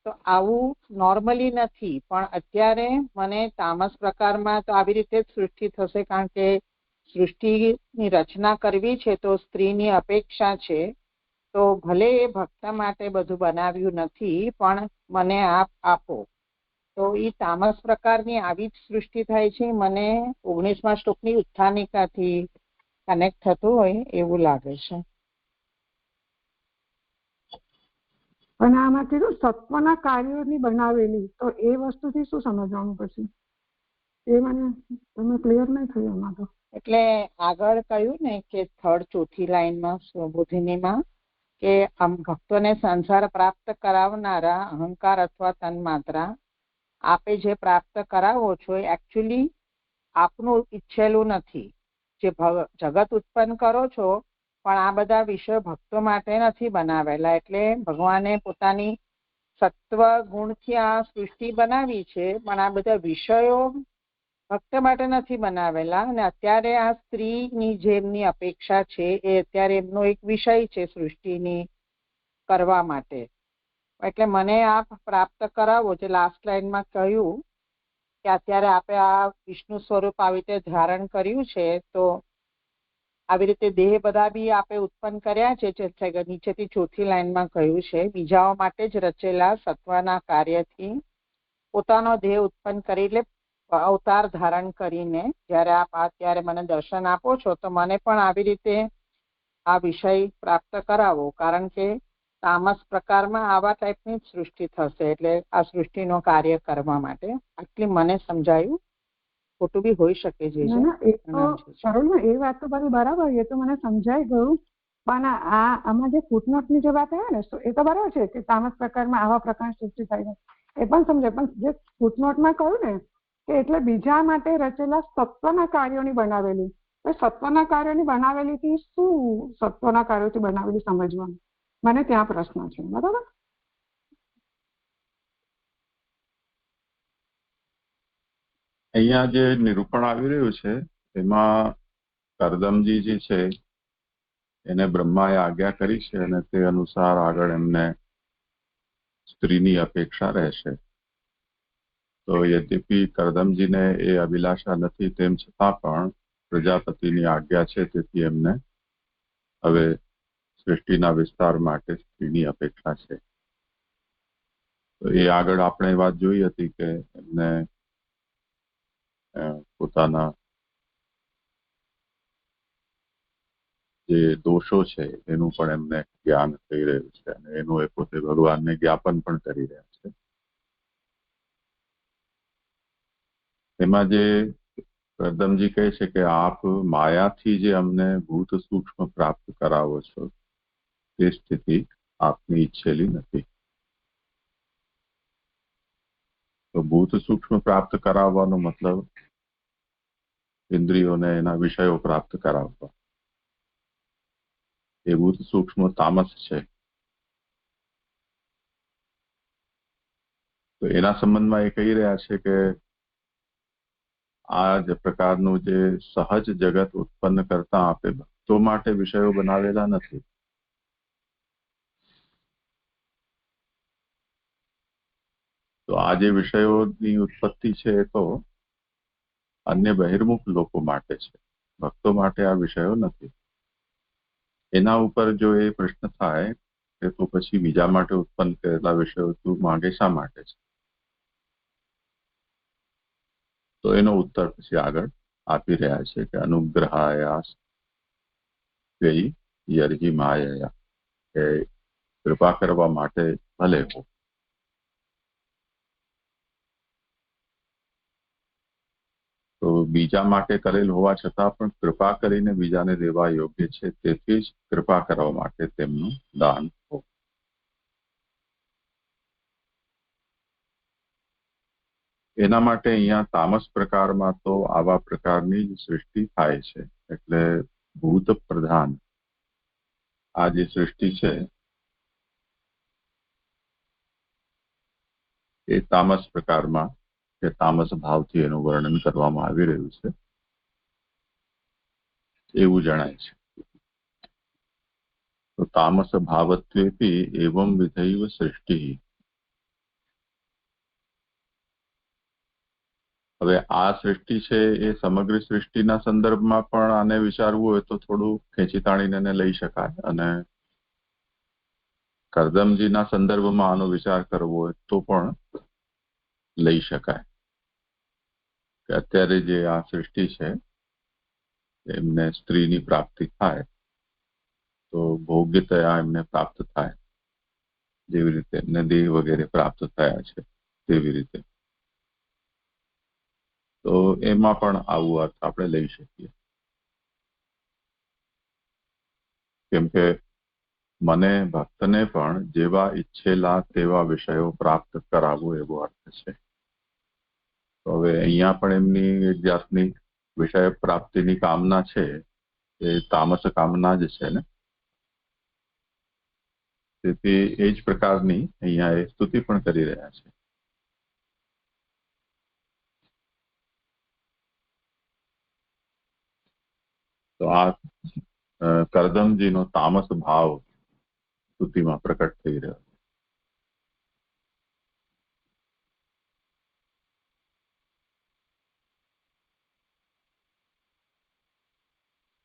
તો આવું નોર્મલી નથી, પણ અત્યારે મને તામસ પ્રકારમાં તો આવી રીતે જ સૃષ્ટિ થશે, કારણ કે સૃષ્ટિની રચના કરવી છે તો સ્ત્રીની અપેક્ષા છે. તો ભલે એ ભક્ત માટે બધું બનાવ્યું નથી, પણ મને આપ આપો. તો એ તામસ પ્રકારની આવી જ સૃષ્ટિ થાય છે. મને 19મા શ્લોકની ઉત્થાનિકાથી કનેક્ટ થતું હોય એવું લાગે છે. અને આમાં કીધું સત્વના કાર્યોની બનાવેલી, તો એ વસ્તુથી શું સમજવાનું પછી? એ મને તમે ક્લિયર નહીં થયું એમાં તો. એટલે આગળ કહ્યું ને કે 3rd-4th લાઈનમાં સ્વબોધિનીમાં કે આમ ભક્તોને સંસાર પ્રાપ્ત કરાવનારા અહંકાર અથવા તન્માત્રા આપે જે પ્રાપ્ત કરાવો છો એ એકચ્યુઅલી આપનું ઈચ્છેલું નથી. જે જગત ઉત્પન્ન કરો છો પણ આ બધા વિષયો ભક્તો માટે નથી બનાવેલા. એટલે ભગવાને પોતાની સત્વ ગુણથી આ સૃષ્ટિ બનાવી છે, પણ આ બધા વિષયો ભક્ત માટે નથી બનાવેલા. અને અત્યારે આ સ્ત્રીની જેમની અપેક્ષા છે એ અત્યારે એમનો એક વિષય છે સૃષ્ટિની કરવા માટે. એટલે મને આપ પ્રાપ્ત કરાવો. જે લાસ્ટ લાઈનમાં કહ્યું કે અત્યારે આપે આ વિષ્ણુ સ્વરૂપ આવી રીતે ધારણ કર્યું છે, તો આવી રીતે દેહ બધા બી આપે ઉત્પન્ન કર્યા છે. નીચેથી 4th લાઈનમાં કહ્યું છે બીજાઓ માટે જ રચેલા સત્વના કાર્યથી પોતાનો દેહ ઉત્પન્ન કરી, એટલે અવતાર ધારણ કરીને જ્યારે આપ અત્યારે મને દર્શન આપો છો તો મને પણ આવી રીતે આ વિષય પ્રાપ્ત કરાવો, કારણ કે તામસ પ્રકારમાં આવા ટાઈપની જ સૃષ્ટિ થશે. એટલે આ સૃષ્ટિનો કાર્ય કરવા માટે આટલી મને સમજાયું. ખોટું બી હોઈ શકે છે. એ વાત તો બધી બરાબર, એ તો મને સમજાઈ ગયું. પણ આમાં જે ફૂટનોટની જે વાત આવે ને, એ તો બરાબર છે કે તામસ પ્રકારમાં આવા પ્રકારની સૃષ્ટિ થાય, એ પણ સમજાય. પણ જે ફૂટનોટમાં કહ્યું ને કે એટલે બીજા માટે રચેલા સત્વના કાર્યોની બનાવેલી, સત્વના કાર્યોની બનાવેલી થી શું સત્વના કાર્યોથી બનાવેલી સમજવાનું, મને ત્યાં પ્રશ્ન છે. બરાબર. અહીંયા જે નિરૂપણ આવી રહ્યું છે એમાં કરદમજી જે છે એને બ્રહ્માએ આજ્ઞા કરી છે અને તે અનુસાર આગળ એમને સ્ત્રીની અપેક્ષા રહેશે. તો યદ્યપી કરદમજીને એ અભિલાષા નથી, તેમ છતાં પણ પ્રજાપતિની આજ્ઞા છે, તેથી એમને હવે સૃષ્ટિના વિસ્તાર માટે સ્ત્રીની અપેક્ષા છે. તો એ આગળ આપણે વાત જોઈ હતી કે એમને પોતાના જે દોષો છે એનું પણ એમને જ્ઞાન થઈ રહ્યું છે અને એનું એ પોતે ભગવાનને જ્ઞાપન પણ કરી રહ્યા છે. એમાં જે કરદમજી કહે છે કે આપ માયાથી જે અમને ભૂત સૂક્ષ્મ પ્રાપ્ત કરાવો છો તે સ્થિતિ આપની ઈચ્છેલી નથી. તો ભૂત સૂક્ષ્મ પ્રાપ્ત કરાવવાનો મતલબ ઇન્દ્રિયોને એના વિષયો પ્રાપ્ત કરાવવા. એ ભૂત સૂક્ષ્મ તામસ છે. તો એના સંબંધમાં એ કહી રહ્યા છે કે આ જ પ્રકારનું જે સહજ જગત ઉત્પન્ન કરતા આપે ભક્તો માટે વિષયો બનાવેલા નથી. તો આ જે વિષયોની ઉત્પત્તિ છે એ તો અન્ય બહિર્મુખ લોકો માટે છે, ભક્તો માટે આ વિષયો નથી. એના ઉપર જો એ પ્રશ્ન થાય કે તો પછી બીજા માટે ઉત્પન્ન કરેલા વિષયો તું માંગે શા માટે છે, તો એનો ઉત્તર પછી આગળ આપી રહ્યા છે કે અનુગ્રહાયા યર્હિ માયા, કે કૃપા કરવા માટે ભલે હો. તો બીજા માટે કરેલ હોવા છતાં પણ કૃપા કરીને બીજાને દેવા યોગ્ય છે, તેથી જ કૃપા કરવા માટે તેમનું દાન હો. એના માટે અહીંયા તામસ પ્રકારમાં તો આવા પ્રકારની જ સૃષ્ટિ થાય છે. એટલે ભૂત પ્રધાન આ જે સૃષ્ટિ છે એ તામસ પ્રકારમાં કે તામસ ભાવથી એનું વર્ણન કરવામાં આવી રહ્યું છે એવું જણાય છે. તો તામસ ભાવત્વેપી એવં વિધૈવ સૃષ્ટિ. હવે આ સૃષ્ટિ છે એ સમગ્ર સૃષ્ટિના સંદર્ભમાં પણ આને વિચારવું હોય તો થોડું ખેંચી તાણીને લઈ શકાય, અને કરદમજીના સંદર્ભમાં આનો વિચાર કરવો હોય તો પણ લઈ શકાય. કે અત્યારે જે આ સૃષ્ટિ છે એમને સ્ત્રીની પ્રાપ્તિ થાય તો ભોગ્યતયા એમને પ્રાપ્ત થાય, જેવી રીતે એમને દેહ વગેરે પ્રાપ્ત થયા છે તેવી રીતે. તો એમાં પણ આવું અર્થ આપણે લઈ શકીએ. કેમ કે મને ભક્તને પણ જેવા ઈચ્છેલા તેવા વિષયો પ્રાપ્ત કરાવવો એવો અર્થ છે. તો હવે અહીંયા પણ એમની એક જાતની વિષય પ્રાપ્તિની કામના છે, એ તામસ કામના જ છે ને. તેથી એ જ પ્રકારની અહીંયા એ સ્તુતિ પણ કરી રહ્યા છે. તો આ કરદમજીનો તામસ ભાવ સ્તુતિમાં પ્રકટ થઈ રહ્યો.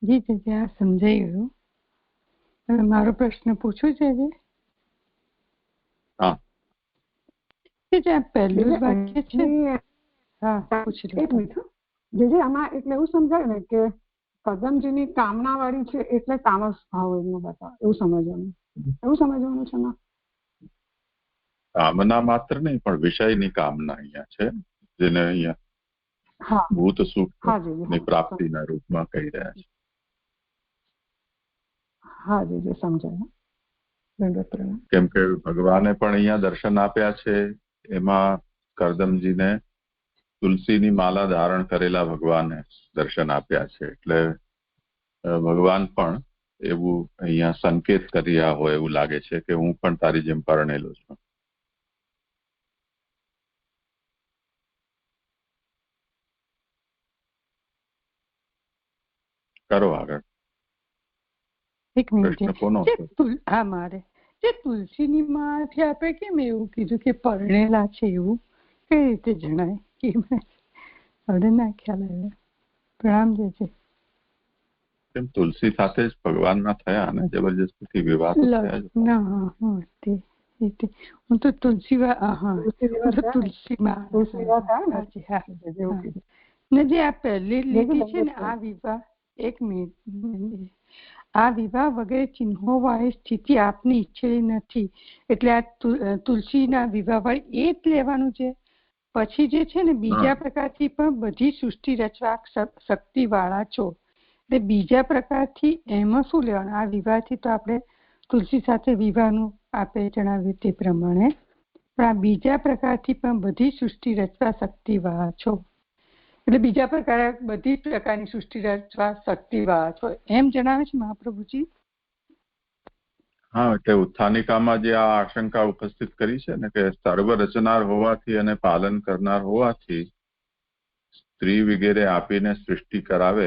જી જી, આ સમજાઈ ગયું. હવે મારો પ્રશ્ન પૂછું છે જે હા, જે પહેલું વાક્ય છે. હા, પૂછી લો. એક મિનિટ. જે આમાં એટલે એવું સમજાય ને કે કદમજીની કામના વાળી છે એટલે તામસ ભાવ એમને બતાવે, એવું સમજવાનું છે ને. કામના માત્ર નહીં પણ વિષયની કામના અહીંયા છે, જેને અહીંયા ભૂત સુખની પ્રાપ્તિના રૂપમાં કહી રહ્યા છે. હા જી, સમજાય. કેમ કે ભગવાને પણ અહીંયા દર્શન આપ્યા છે. એમાં કરદમજીને તુલસીની માલા ધારણ કરેલા ભગવાને દર્શન આપ્યા છે. એટલે ભગવાન પણ એવું અહીંયા સંકેત કરી રહ્યા હોય એવું લાગે છે કે હું પણ તારી જેમ પરણેલો છું. કરો આગળ. એક મિનિટ. હા, મારે જે તુલસીની માળાથી આપે કેમ એવું કીધું કે પરણેલા છે, એવું કઈ રીતે જણાય? કે હવે ના ખ્યાલ આવ્યો. પ્રણામ જે છે. કેમ તુલસી સાથે જ ભગવાનના થયા ને જબરજસ્તીથી વિવાહ ના. હું તો તુલસી ને જે આ પહેલી લીટી છે ને, આ વિવાહ, એક મિનિટ, આ વિવાહ વગેરે ચિહ્નો વાળી સ્થિતિ આપની ઈચ્છેલી નથી, એટલે આ તુલસીના વિવાહ વાળી એ જ લેવાનું છે. પછી જે છે ને બીજા પ્રકારથી પણ બધી સૃષ્ટિ રચવા શક્તિ વાળા છો, એટલે બીજા પ્રકારથી એમાં શું લેવાનું? આ વિવાહથી તો આપણે તુલસી સાથે વિવાહનું આપે જણાવ્યું તે પ્રમાણે, પણ આ બીજા પ્રકારથી પણ બધી સૃષ્ટિ રચવા શક્તિ વાળા છો, એટલે બીજા પ્રકારે બધી પ્રકારની સૃષ્ટિ રચવા શક્તિ વાળા છો એમ જણાવે છે મહાપ્રભુજી. હા, એટલે ઉત્થાનિકામાં જે આ આશંકા ઉપસ્થિત કરી છે ને કે સર્વ રચનાર હોવાથી અને પાલન કરનાર હોવાથી સ્ત્રી વગેરે આપીને સૃષ્ટિ કરાવે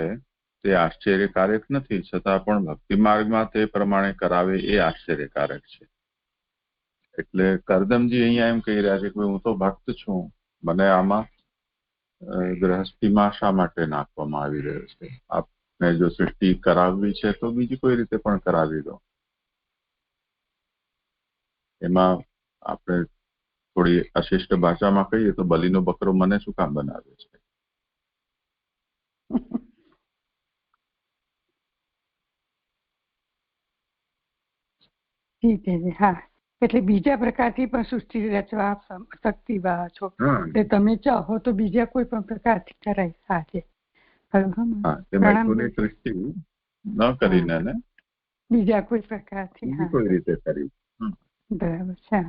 તે આશ્ચર્યકારક નથી, છતાં પણ ભક્તિ માર્ગમાં તે પ્રમાણે કરાવે એ આશ્ચર્યકારક છે. એટલે કરદમજી અહીંયા એમ કહી રહ્યા છે કે હું તો ભક્ત છું, મને આમાં ગૃહસ્થીમાં શા માટે નાખવામાં આવી રહ્યો છે? આપને જો સૃષ્ટિ કરાવવી છે તો બીજી કોઈ રીતે પણ કરાવી દો. એમાં આપણે થોડી અશિષ્ટ ભાષામાં કહીએ તો બલીનો બકરો મને શું કામ બનાવે છે? ઠીક છે. હા, એટલે બીજા પ્રકારથી પણ સૃષ્ટિ રચવા શક્તિવા છો, એટલે તમે ચાહો તો બીજા કોઈ પણ પ્રકારથી કરાય. હા છે, સૃષ્ટિ ન કરીને બીજા કોઈ પ્રકારથી કોઈ રીતે કરી. બરાબર છે.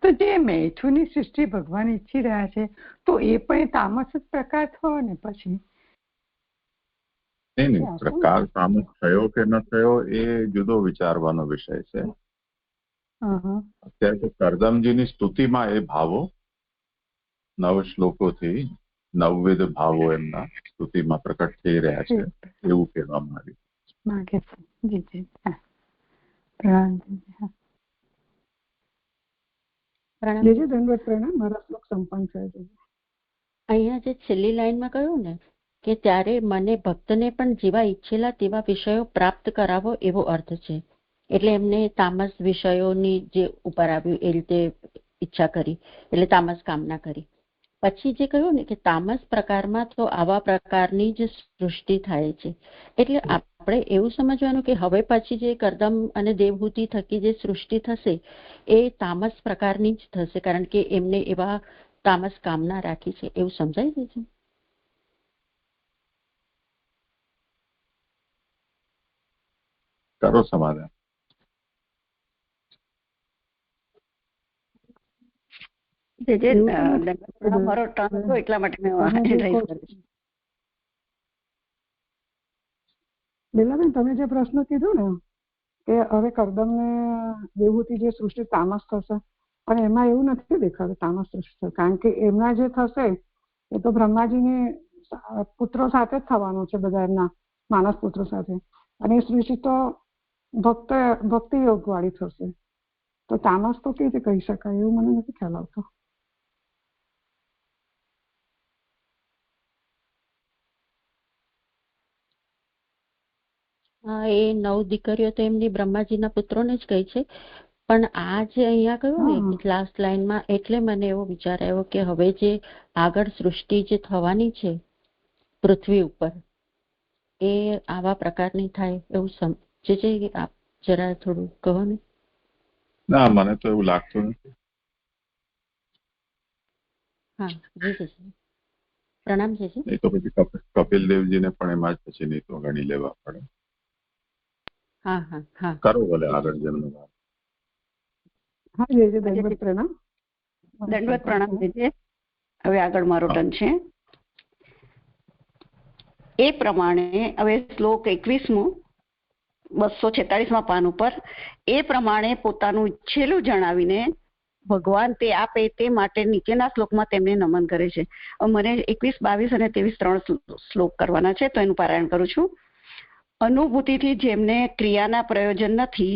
તો જે મૈથુનની સૃષ્ટિ ભગવાન ઈચ્છી રહ્યા છે તો એ પણ તામસ જ પ્રકાર થયો ને? પછી નહીં, પ્રકાર તામસ થયો કે ન થયો એ જુદો વિચારવાનો વિષય છે. અત્યારે તો કરદમજીની સ્તુતિમાં એ ભાવો 9 શ્લોકોથી 9વિધ ભાવો એમના સ્તુતિમાં પ્રકટ થઈ રહ્યા છે એવું કહેવામાં આવ્યું. અહીંયા જે છેલ્લી લાઈનમાં કહ્યું ને કે ત્યારે મને ભક્તને પણ જેવા ઈચ્છેલા તેવા વિષયો પ્રાપ્ત કરાવો એવો અર્થ છે. એટલે એમને તામસ વિષયોની જે ઉપર આવ્યું એ રીતે ઈચ્છા કરી, એટલે તામસ કામના કરી. પછી જે કહ્યું ને કે તામસ પ્રકારમાં તો આવા પ્રકારની જ સૃષ્ટિ થાય છે. એટલે આપણે એવું સમજવાનું કે હવે પછી જે કરદમ અને દેવહૂતિ થકી જે સૃષ્ટિ થશે એ તામસ પ્રકારની જ થશે, કારણ કે એમને એવા તામસ કામના રાખી છે, એવું સમજાય છે. કરો સમાધાન. મારો ટર્ન હતો એટલા માટે મેં બેલાબેન, તમે જે પ્રશ્ન કીધું ને કે હવે કરદમને દેવહૂતિ જે સૃષ્ટિ તામસ થશે, પણ એમાં એવું નથી દેખાતું તામસ સૃષ્ટિ, કારણ કે એમના જે થશે એ તો બ્રહ્માજીની પુત્રો સાથે જ થવાનું છે, બધા એમના માનસ પુત્રો સાથે, અને એ સૃષ્ટિ તો ભક્તિ યોગ વાળી થશે. તો તામસ તો કેવી રીતે કહી શકાય એવું મને નથી ખ્યાલ આવતો. હા, એ 9 દીકરીઓ તો એમની બ્રહ્માજીના પુત્રોને જ કહી છે, પણ આ જે અહીંયા કહ્યું ને લાસ્ટ લાઈનમાં, એટલે મને એવો વિચાર આવ્યો કે હવે જે આગળ સૃષ્ટિ જે થવાની છે પૃથ્વી ઉપર એ આવા પ્રકારની થાય એવું સમજે છે. આપ જરા થોડું કહો ને. ના, મને તો એવું લાગતું નથી. હા જી. પ્રણામ છે. એ તો પછી કપિલ દેવજીને પણ એમાં જ પછી નહીં તો ગણી લેવા પડે. હા હા હા, કરો ભલે આગળ જેમનું વાત. દંડવત પ્રણામ છે. હવે આગળ મારો ટર્ન છે. એ પ્રમાણે હવે શ્લોક 21મો 246માં પાન ઉપર, એ પ્રમાણે પોતાનું ઈચ્છેલું જણાવીને ભગવાન તે આપે તે માટે નીચેના શ્લોકમાં તેમને નમન કરે છે. મને 21, 22 અને 23 3 શ્લોક કરવાના છે, તો એનું પારાયણ કરું છું. અનુભૂતિથી જેમને ક્રિયાના પ્રયોજન નથી,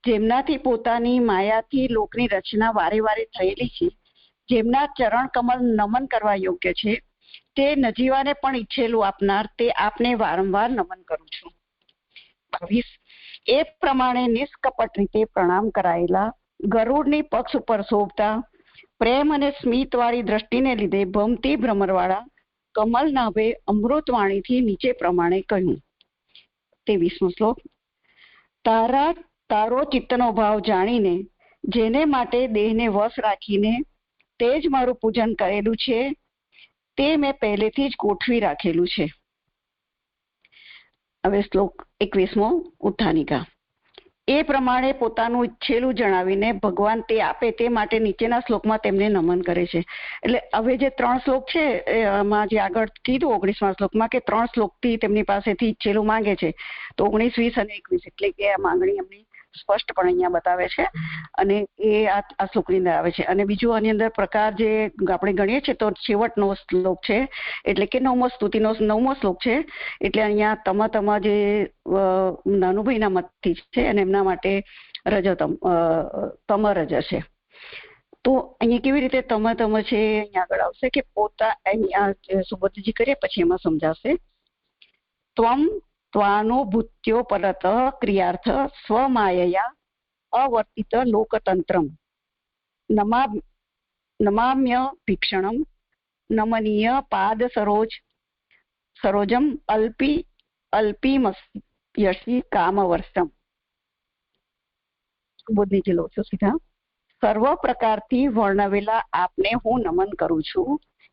જેમનાથી પોતાની માયાથી લોકની રચના વારે વારે થયેલી છે, જેમના ચરણ કમળ નમન કરવા યોગ્ય છે, તે નજીવાને પણ ઈચ્છેલું આપનાર તે આપને વારંવાર નમન કરું છું. 22, એ પ્રમાણે નિષ્કપટ રીતે પ્રણામ કરાયેલા ગરુડની પક્ષ ઉપર શોભતા પ્રેમ અને સ્મિત વાળી દ્રષ્ટિને લીધે ભમતી ભ્રમરવાળા કમલ નાભે અમૃતવાણીથી નીચે પ્રમાણે કહ્યું. 23મો શ્લોક. તારો ચિત્તનો ભાવ જાણીને, જેને માટે દેહને વશ રાખીને તે જ મારું પૂજન કરેલું છે, તે મેં પહેલેથી જ ગોઠવી રાખેલું છે. હવે શ્લોક 21મો ઉત્થાનિકા. એ પ્રમાણે પોતાનું ઈચ્છેલું જણાવીને ભગવાન તે આપે તે માટે નીચેના શ્લોકમાં તેમને નમન કરે છે. એટલે હવે જે 3 શ્લોક છે એમાં જે આગળ કીધું 19મા શ્લોકમાં કે 3 શ્લોકથી તેમની પાસેથી ઈચ્છેલું માંગે છે, તો 19, 20 અને 21 એટલે કે આ માંગણી એમની સ્પષ્ટપણે અહીંયા બતાવે છે અને એ આ શ્લોકની અંદર આવે છે. અને બીજું આની અંદર પ્રકાર જે આપણે ગણીએ છીએ તો છેવટનો શ્લોક છે, એટલે કે 9મો સ્તુતિનો 9મો શ્લોક છે. એટલે અહીંયા તમ જે નાનુભાઈના મતથી છે અને એમના માટે તમ રજ છે. તો અહીંયા કેવી રીતે તમ છે અહીંયા આગળ આવશે કે અહીંયા સુબોધજી કરીએ પછી એમાં સમજાશે. ત્વમ ત્વાનુભૂત્યો પરત ક્રિયાર્થ સ્વમાયયા અવર્તિત લોકતંત્રમ નમામ્ય ભીક્ષણમ નમનીય પાદ સરોજમ અલ્પીમસ્યસી કામવર્ષમ. સુબોધજી લો છો સીધા. સર્વ પ્રકારથી વર્ણવેલા આપને હું નમન કરું છું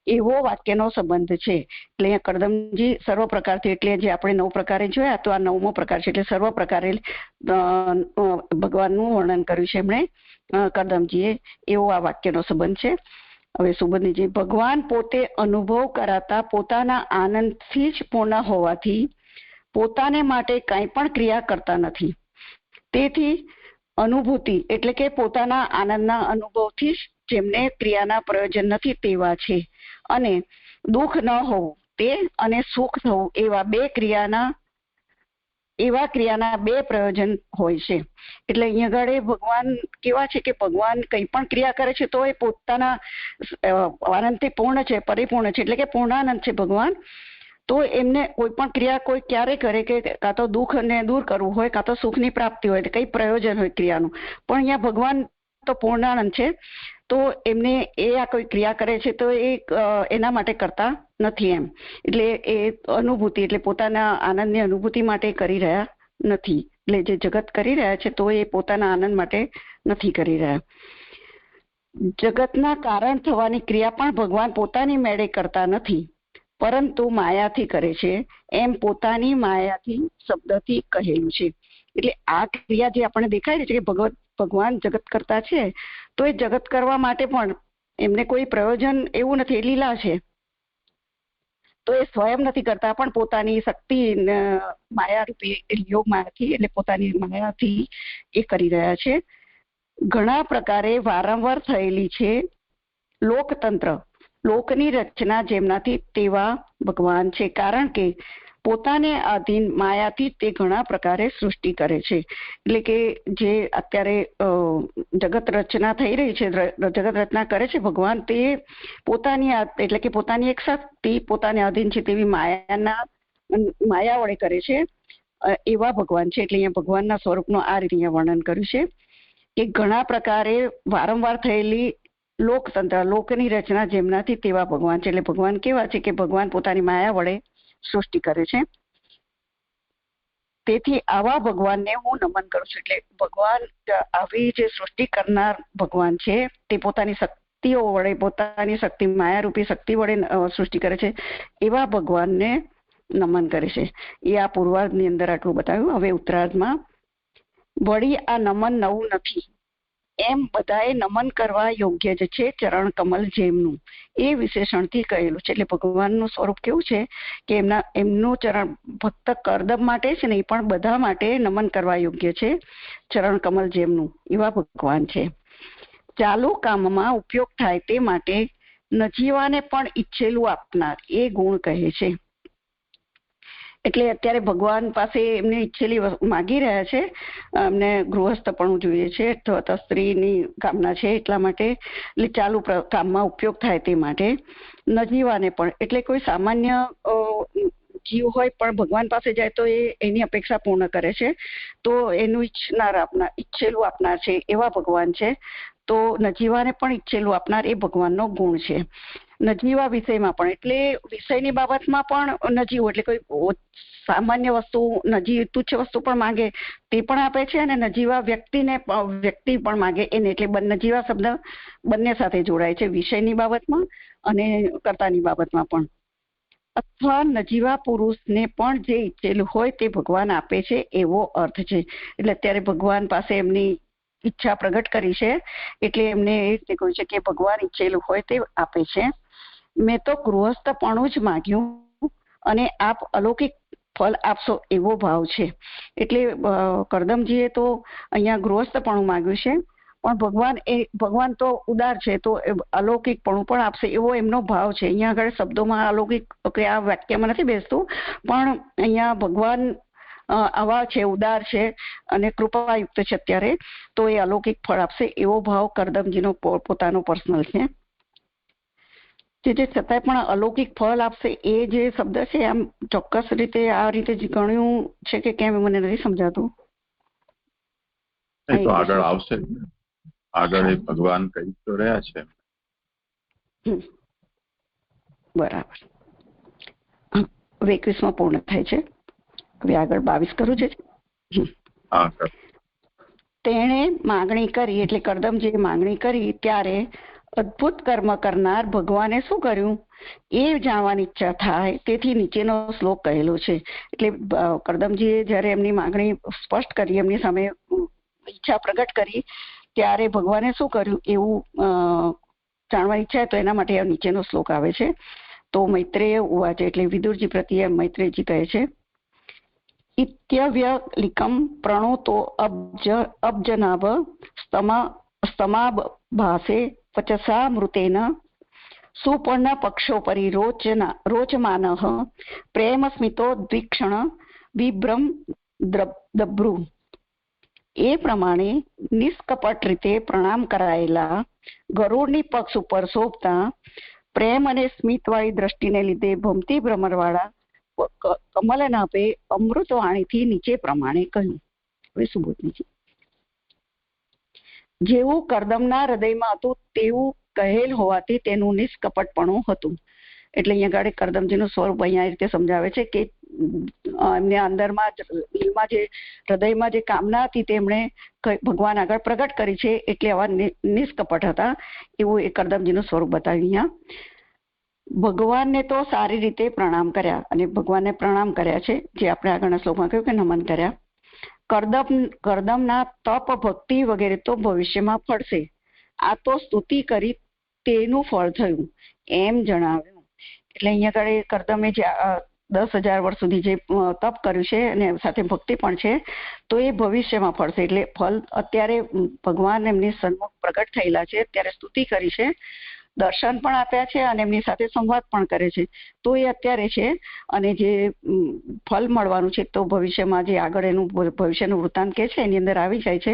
એવો વાક્યનો સંબંધ છે. એટલે અહીંયા કરદમજી સર્વ પ્રકારથી, એટલે જે આપણે 9 પ્રકારે જોયા તો આ 9મો પ્રકાર છે. એટલે સર્વ પ્રકારે ભગવાનનું વર્ણન કર્યું છે એમણે કરદમજીએ, એવો આ વાક્યનો સંબંધ છે. હવે સુબોધજી, ભગવાન પોતે અનુભવ કરાતા પોતાના આનંદથી જ પૂર્ણ હોવાથી પોતાને માટે કંઈ પણ ક્રિયા કરતા નથી. તેથી અનુભૂતિ એટલે કે પોતાના આનંદના અનુભવથી જ જેમને ક્રિયાના પ્રયોજન નથી તેવા છે. અને દુઃખ ન હોવું તે અને સુખ થવું એવા ક્રિયાના 2 પ્રયોજન હોય છે. એટલે અહીંયા આગળ ભગવાન કેવા છે કે ભગવાન કંઈ પણ ક્રિયા કરે છે તો એ પોતાના આનંદથી પૂર્ણ છે, પરિપૂર્ણ છે, એટલે કે પૂર્ણાનંદ છે ભગવાન. તો એમને કોઈ પણ ક્રિયા કોઈ ક્યારે કરે કે કાં તો દુઃખને દૂર કરવું હોય, કાં તો સુખની પ્રાપ્તિ હોય, કઈ પ્રયોજન હોય ક્રિયાનું. પણ અહીંયા ભગવાન તો પૂર્ણાનંદ છે, તો એમને આ કોઈ ક્રિયા કરે છે તો એ એના માટે કરતા નથી એમ. એટલે એ અનુભૂતિ એટલે પોતાના આનંદની અનુભૂતિ માટે કરી રહ્યા નથી. એટલે જે જગત કરી રહ્યા છે તો એ પોતાના આનંદ માટે નથી કરી રહ્યા. જગતના કારણ થવાની ક્રિયા પણ ભગવાન પોતાની મેળે કરતા નથી, પરંતુ માયાથી કરે છે, એમ પોતાની માયાથી શબ્દથી કહેલું છે. એટલે આ ક્રિયા જે આપણને દેખાય છે કે ભગવાન જગત કરતા છે, તો એ જગત કરવા માટે પણ એમને કોઈ પ્રયોજન એવું નથી, એ લીલા છે. તો એ સ્વયં નથી કરતા, પણ પોતાની શક્તિ માયારૂપી યોગ માયાથી એટલે પોતાની માયાથી એ કરી રહ્યા છે. ઘણા પ્રકારે વારંવાર થયેલી છે લોકતંત્ર, લોકની રચના જેમનાથી તેવા ભગવાન છે. કારણ કે પોતાને આધીન માયાથી તે ઘણા પ્રકારે સૃષ્ટિ કરે છે. એટલે કે જે અત્યારે જગત રચના થઈ રહી છે, જગત રચના કરે છે ભગવાન, તે પોતાની એટલે કે પોતાની એક શક્તિ પોતાને આધીન છે તેવી માયા વડે કરે છે. એવા ભગવાન છે. એટલે અહીંયા ભગવાનના સ્વરૂપનું આ રીતે અહીંયા વર્ણન કર્યું છે કે ઘણા પ્રકારે વારંવાર થયેલી લોકતંત્ર, લોકની રચના જેમનાથી તેવા ભગવાન છે. એટલે ભગવાન કેવા છે કે ભગવાન પોતાની માયા વડે સૃષ્ટિ કરે છે. તેથી આવા ભગવાનને હું નમન કરું છું. એટલે ભગવાન આવી જે સૃષ્ટિ કરનાર ભગવાન છે તે પોતાની શક્તિઓ વડે, પોતાની શક્તિ માયારૂપી શક્તિ વડે સૃષ્ટિ કરે છે, એવા ભગવાનને નમન કરે છે. એ આ પૂર્વાર્ધની અંદર આટલું બતાવ્યું. હવે ઉત્તરાર્ધમાં, વળી આ નમન નવું નથી, એમ બધાએ નમન કરવા યોગ્ય જ છે ચરણ કમલ જેમનું, એ વિશેષણથી કહેલું છે. એટલે ભગવાનનું સ્વરૂપ કેવું છે કે એમનું ચરણ ભક્ત કરદમ માટે છે નહીં, પણ બધા માટે નમન કરવા યોગ્ય છે ચરણ કમલ જેમનું, એવા ભગવાન છે. ચાલુ કામમાં ઉપયોગ થાય તે માટે નજીવાને પણ ઈચ્છેલું આપનાર એ ગુણ કહે છે. એટલે અત્યારે ભગવાન પાસે એમને ઈચ્છેલી માગી રહ્યા છે, એમને ગૃહસ્થપણું જોઈએ છે, અથવા સ્ત્રીની કામના છે, એટલા માટે ચાલુ કામમાં ઉપયોગ થાય તે માટે નજીવાને પણ, એટલે કોઈ સામાન્ય જીવ હોય પણ ભગવાન પાસે જાય તો એની અપેક્ષા પૂર્ણ કરે છે, તો એનું ઈચ્છેલું આપનાર છે એવા ભગવાન છે. તો નજીવાને પણ ઈચ્છેલું આપનાર એ ભગવાનનો ગુણ છે. નજીવા વિષયમાં પણ, એટલે વિષયની બાબતમાં પણ નજીવું, એટલે કોઈ સામાન્ય વસ્તુ, તુચ્છ વસ્તુ પણ માંગે તે પણ આપે છે, અને નજીવા વ્યક્તિ પણ માંગે એને, એટલે નજીવા શબ્દ બંને સાથે જોડાય છે, વિષયની બાબતમાં અને કર્તાની બાબતમાં પણ. અથવા નજીવા પુરુષને પણ જે ઈચ્છેલું હોય તે ભગવાન આપે છે એવો અર્થ છે. એટલે અત્યારે ભગવાન પાસે એમની ઈચ્છા પ્રગટ કરી છે, એટલે એમને એ રીતે કહ્યું છે કે ભગવાન ઈચ્છેલું હોય તે આપે છે. મેં તો ગૃહસ્થપણું જ માગ્યું અને આપ અલૌકિક ફળ આપશો એવો ભાવ છે. એટલે કરદમજીએ તો અહીંયા ગૃહસ્થપણું માંગ્યું છે, પણ ભગવાન તો ઉદાર છે, તો અલૌકિકપણું પણ આપશે એવો એમનો ભાવ છે. અહીંયા આગળ શબ્દોમાં અલૌકિક આ વાક્યમાં નથી બેસતું, પણ અહીંયા ભગવાન આવા છે, ઉદાર છે અને કૃપાયુક્ત છે અત્યારે, તો એ અલૌકિક ફળ આપશે એવો ભાવ કરદમજીનો પોતાનો પર્સનલ છે. જે છતાંય પણ અલૌકિક ફળ આપશે એ જે શબ્દ છે આમ ચોક્કસ રીતે આ રીતે જ ગણ્યું છે કે કેમ મને નથી સમજાતું. તો આગળ આવશે, આગળ ભગવાન કહી તો રહ્યા છે. બરાબર. હવે 21 પૂર્ણ થાય છે. હવે આગળ 22 કરું છે. તેણે માંગણી કરી, એટલે કરદમજીએ માંગણી કરી ત્યારે અદ્ભુત કર્મ કરનાર ભગવાને શું કર્યું એ જાણવાની ઈચ્છા થાય, તેથી નીચેનો શ્લોક કહેલો છે. એટલે કરદમજીએ જયારે એમની માંગણી સ્પષ્ટ કરી, એમની સામે ઈચ્છા પ્રગટ કરી, ત્યારે ભગવાને શું કર્યું એવું જાણવાની ઈચ્છા, તો એના માટે નીચેનો શ્લોક આવે છે. તો મૈત્રેય ઉવાચ, એટલે વિદુરજી પ્રત્યે મૈત્રેયજી કહે છે, ઇત્યવ્યલિકમ પ્રણોતો અબ્જનાભ સ્તમાભાસે વચસા મૃતેન સુપર્ણ પક્ષોપરી રોચમાનઃ પ્રેમ સ્મિતો દ્વિક્ષણ વિભ્રમ દભ્રુ. એ પ્રમાણે નિષ્કપટ રીતે પ્રણામ કરાયેલા ગરુડની પક્ષ ઉપર શોભતા પ્રેમ અને સ્મિતવાળી દ્રષ્ટિને લીધે ભમતી ભ્રમરવાળા કમલનાભે અમૃતવાણીથી નીચે પ્રમાણે કહ્યું. હવે સુબોધનીજી, જેવું કરદમના હૃદયમાં હતું તેવું કહેલ હોવાથી તેનું નિષ્કપટપણું હતું. એટલે અહીંયા ગાડી કરદમજીનું સ્વરૂપ અહીંયા એ રીતે સમજાવે છે કે એમને અંદરમાં દિલમાં જે હૃદયમાં જે કામના હતી તેમણે ભગવાન આગળ પ્રગટ કરી છે, એટલે આવા નિષ્કપટ હતા એવું એ કરદમજીનું સ્વરૂપ બતાવ્યું. અહીંયા ભગવાનને તો સારી રીતે પ્રણામ કર્યા, અને ભગવાનને પ્રણામ કર્યા છે, જે આપણે આગળના શ્લોકમાં કહ્યું કે નમન કર્યા. કરદમના તપ ભક્તિ વગેરે તો ભવિષ્યમાં ફળશે, આ તો સ્તુતિ કરી તેનું ફળ થયું એમ જણાવ્યું. એટલે અહીંયા આગળ કરદમે જે 10,000 વર્ષ સુધી જે તપ કર્યું છે અને સાથે ભક્તિ પણ છે, તો એ ભવિષ્યમાં ફળશે. એટલે ફળ અત્યારે ભગવાન એમની સન્મુખ પ્રગટ થયેલા છે, અત્યારે સ્તુતિ કરી છે, દર્શન પણ આપ્યા છે અને એમની સાથે સંવાદ પણ કરે છે, તો એ અત્યારે છે. અને જે ફળ મળવાનું છે તો ભવિષ્યમાં જે આગળ એનું ભવિષ્યનું વૃત્તાંત કે છે એની અંદર આવી જાય છે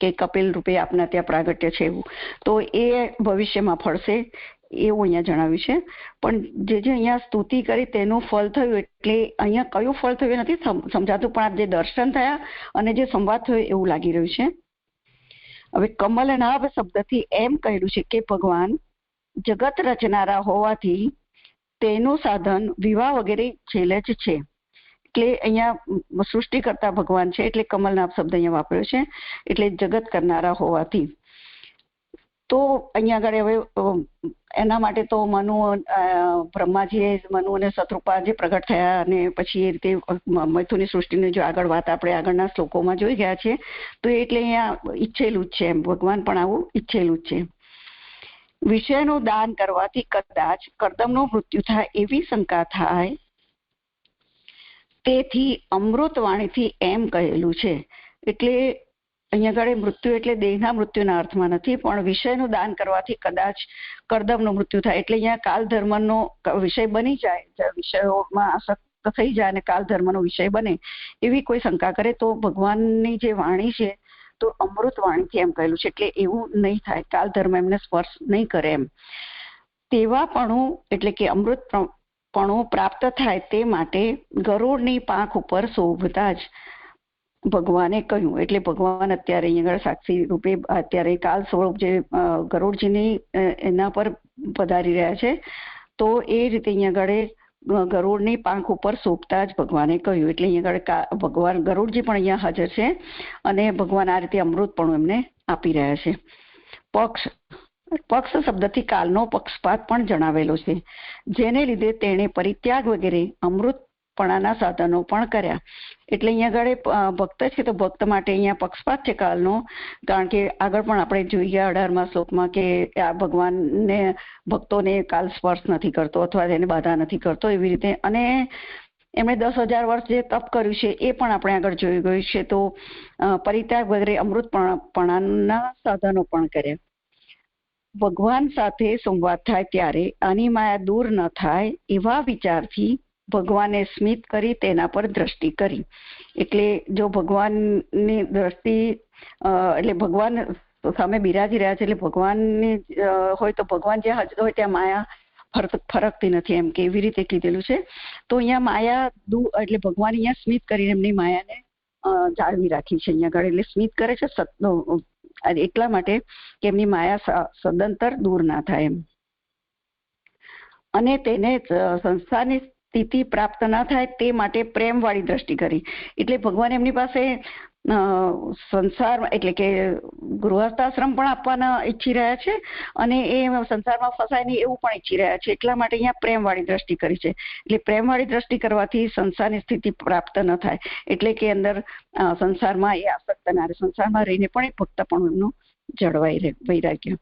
કે કપિલ રૂપે આપના ત્યાં પ્રાગટ્ય છે એવું, તો એ ભવિષ્યમાં ફળશે એવું અહીંયા જણાવ્યું છે. પણ જે અહીંયા સ્તુતિ કરી તેનું ફળ થયું, એટલે અહીંયા કયું ફળ થયું નથી સમજાતું, પણ જે દર્શન થયા અને જે સંવાદ થયો એવું લાગી રહ્યું છે. હવે કમલનાભ શબ્દથી એમ કહેલું છે કે ભગવાન જગત રચનારા હોવાથી તેનું સાધન વિવાહ વગેરે છેલ્લે જ છે. એટલે અહીંયા સૃષ્ટિ કરતા ભગવાન છે, એટલે કમલનાભ શબ્દ અહીંયા વાપર્યો છે, એટલે જગત કરનારા હોવાથી. તો અહીંયા આગળ હવે એના માટે તો મનુ બ્રહ્માજીએ મનુ અને શત્રુપા જે પ્રગટ થયા અને પછી એ રીતે મૈથુની સૃષ્ટિની જો આગળ વાત આપણે આગળના શ્લોકોમાં જોઈ ગયા છે, તો એટલે અહીંયા ઈચ્છેલું જ છે, એમ ભગવાન પણ આવું ઈચ્છેલું જ છે. વિષયનું દાન કરવાથી કદાચ કરદમનું મૃત્યુ થાય એવી શંકા થાય, તેથી અમૃતવાણીથી એમ કહેલું છે. એટલે અહીંયા આગળ મૃત્યુ એટલે દેહના મૃત્યુના અર્થમાં નથી, પણ વિષયનું દાન કરવાથી કદાચ કરદમનું મૃત્યુ થાય. એટલે અહીંયા કાલ ધર્મનો વિષય બની જાય, વિષયોમાં આસક્ત થઈ જાય અને કાલ ધર્મનો વિષય બને એવી કોઈ શંકા કરે તો ભગવાનની જે વાણી છે તો અમૃત વાણીથી એમ કહેલું છે, એટલે એવું નહીં થાય, કાલ ધર્મ એમને સ્પર્શ નહીં કરે એમ. તેવાપણું એટલે કે અમૃતપણું પ્રાપ્ત થાય તે માટે ગરુડની પાંખ ઉપર શોભતા જ ભગવાને કહ્યું. એટલે ભગવાન અત્યારે અહીંયા સાક્ષી રૂપે અત્યારે કાલ સ્વરૂપ જે ગરુડજીની એના પર પધારી રહ્યા છે, તો એ રીતે અહીંયા આગળ ગરુડની પાંખ ઉપર શોભતા જ ભગવાને કહ્યું. એટલે અહીંયા આગળ ભગવાન ગરુડજી પણ અહીંયા હાજર છે અને ભગવાન આ રીતે અમૃતપણું એમને આપી રહ્યા છે. પક્ષ શબ્દથી કાલનો પક્ષપાત પણ જણાવેલો છે, જેને લીધે તેણે પરિત્યાગ વગેરે અમૃતપણાના સાધનો પણ કર્યા. એટલે અહીંયા આગળ ભક્ત છે તો ભક્ત માટે અહીંયા પક્ષપાત છે કાલનો, કારણ કે આગળ પણ આપણે જોઈ ગયા 18મા શ્લોકમાં કે આ ભગવાનને ભક્તોને કાલ સ્પર્શ નથી કરતો અથવા તેને બાધા નથી કરતો એવી રીતે. અને એમણે 10,000 વર્ષ જે તપ કર્યું છે એ પણ આપણે આગળ જોઈ ગયું છે. તો પરિત્યાગ વગેરે અમૃતપણાના સાધનો પણ કર્યા. ભગવાન સાથે સંવાદ થાય ત્યારે આની માયા દૂર ન થાય એવા વિચારથી ભગવાને સ્મિત કરી તેના પર દ્રષ્ટિ કરી. એટલે જો ભગવાનની દ્રષ્ટિ એટલે ભગવાન સામે બિરાજી રહ્યા છે, એટલે ભગવાનની હોય તો ભગવાન જ્યાં હાજર હોય ત્યાં માયા ફરકતી નથી, એમ કે એવી રીતે કીધેલું છે. તો અહીંયા માયા એટલે ભગવાન અહીંયા સ્મિત કરીને એમની માયાને જાળવી રાખી છે. અહીંયા આગળ એટલે સ્મિત કરે છે એટલા માટે કે એમની માયા સદંતર દૂર ના થાય એમ, અને તેને સંસારની સ્થિતિ પ્રાપ્ત ના થાય તે માટે પ્રેમ વાળી દ્રષ્ટિ કરી. એટલે ભગવાન એમની પાસે સંસાર એટલે કે ગૃહસ્થાશ્રમ પણ આપવાના ઈચ્છી રહ્યા છે, અને એ સંસારમાં ફસાય નહીં એવું પણ ઈચ્છી રહ્યા છે. એટલા માટે અહીંયા પ્રેમ વાળી દ્રષ્ટિ કરી છે. એટલે પ્રેમ વાળી દ્રષ્ટિ કરવાથી સંસારની સ્થિતિ પ્રાપ્ત ન થાય, એટલે કે અંદર સંસારમાં એ આસક્ત ના રહે, સંસારમાં રહીને પણ એ ભક્તપણું એમનું જળવાઈ રહે. વૈરાગ્ય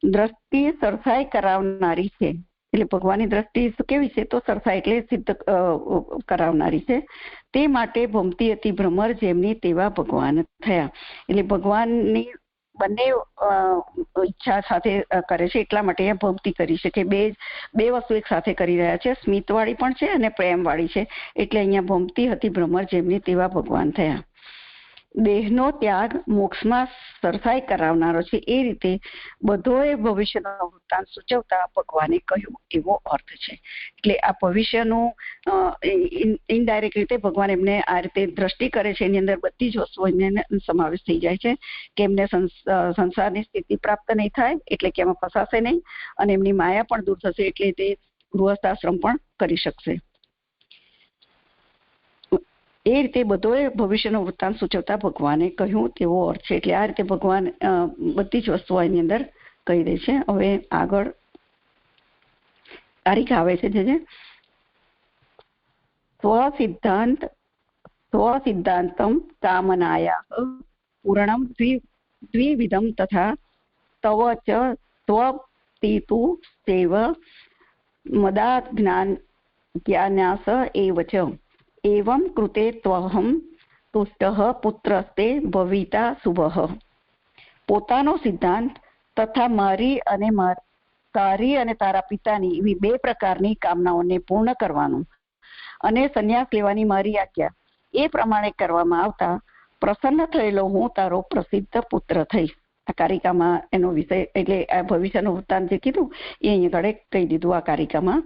દ્રષ્ટિ સરસાઈ કરાવનારી છે. એટલે ભગવાનની દ્રષ્ટિ કેવી છે? તો સરસાઈ એટલે સિદ્ધ કરાવનારી છે. તે માટે ભમતી હતી ભ્રમર જેમની તેવા ભગવાન થયા. એટલે ભગવાનની બંને ઈચ્છા સાથે કરે છે, એટલા માટે અહીંયા ભક્તિ કરી છે કે બે વસ્તુ એક સાથે કરી રહ્યા છે. સ્મિત વાળી પણ છે અને પ્રેમ વાળી છે. એટલે અહીંયા ભમતી હતી ભ્રમર જેમની તેવા ભગવાન થયા. દેહનો ત્યાગ મોક્ષમાં સરસાઈ કરાવનારો છે, એ રીતે બધોએ ભવિષ્યનો વૃત્તાંત સૂચવતા ભગવાને કહ્યું એવો અર્થ છે. એટલે આ ભવિષ્યનું ઇનડાયરેક્ટ રીતે ભગવાન એમને આ રીતે દ્રષ્ટિ કરે છે, એની અંદર બધી જ વસ્તુઓ એને સમાવેશ થઈ જાય છે કે એમને સંસારની સ્થિતિ પ્રાપ્ત નહીં થાય, એટલે કે એમાં ફસાશે નહીં, અને એમની માયા પણ દૂર થશે, એટલે તે ગૃહસ્થાશ્રમ પણ કરી શકશે. એ રીતે બધોએ ભવિષ્યનો વૃત્તાંત સૂચવતા ભગવાને કહ્યું તેવો અર્થ છે. એટલે આ રીતે ભગવાન બધી જ વસ્તુઓ એની અંદર કહી દે છે. હવે આગળ તારીખ આવે છે જે સ્વસિદ્ધાંતમ કામનાયા પૂર્ણમ દ્વિવિધમ તથા તવ ચ સ્વતીતુ સેવ મદાજ્ઞાન્યાસ એવ ચ એવં કૃતે ત્વહમ તુષ્ટઃ પુત્રસ્તે ભવિતા શુભઃ. પોતાનો સિદ્ધાંત તથા મારી અને તારી અને તારા પિતાની એવી બે પ્રકારની કામનાઓને પૂર્ણ કરવાનું અને સંન્યાસ લેવાની મારી આજ્ઞા એ પ્રમાણે કરવામાં આવતા પ્રસન્ન થયેલો હું તારો પ્રસિદ્ધ પુત્ર થઈશ. આ કારિકામાં એનો વિષય એટલે આ ભવિષ્યનું વૃત્તાંત જે કીધું એ અહીંયા આગળ કહી દીધું આ કારિકામાં.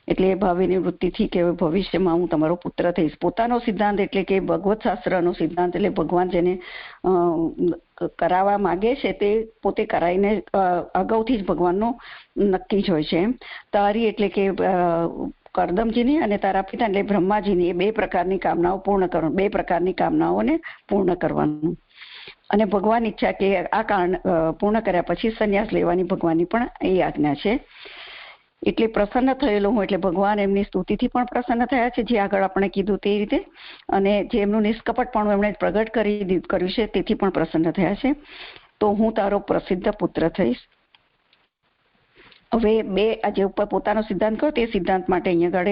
એટલે ભાવિની વૃત્તિથી કે ભવિષ્યમાં હું તમારો પુત્ર થઈશ. પોતાનો સિદ્ધાંત એટલે કે ભગવત શાસ્ત્રનો સિદ્ધાંત, એટલે ભગવાન જેને કરાવવા માંગે છે તે પોતે કરાવીને અગાઉથી જ ભગવાનનો નક્કી જ હોય છે. તારી એટલે કે કરદમજીની અને તારા પિતા એટલે બ્રહ્માજીની એ બે પ્રકારની કામનાઓ પૂર્ણ કરવાનું, બે પ્રકારની કામનાઓને પૂર્ણ કરવાનું. અને ભગવાન ઈચ્છા કે આ કારણ પૂર્ણ કર્યા પછી સંન્યાસ લેવાની ભગવાનની પણ એ આજ્ઞા છે. એટલે પ્રસન્ન થયેલો હું એટલે ભગવાન એમની સ્તુતિથી પણ પ્રસન્ન થયા છે, જે આગળ આપણે કીધું તે રીતે, અને જે એમનું નિષ્કપટપણું એમણે પ્રગટ કર્યું છે તેથી પણ પ્રસન્ન થયા છે. તો હું તારો પ્રસિદ્ધ પુત્ર થઈશ. હવે બે આજે ઉપર પોતાનો સિદ્ધાંત કહ્યો તે સિદ્ધાંત માટે અહીંયા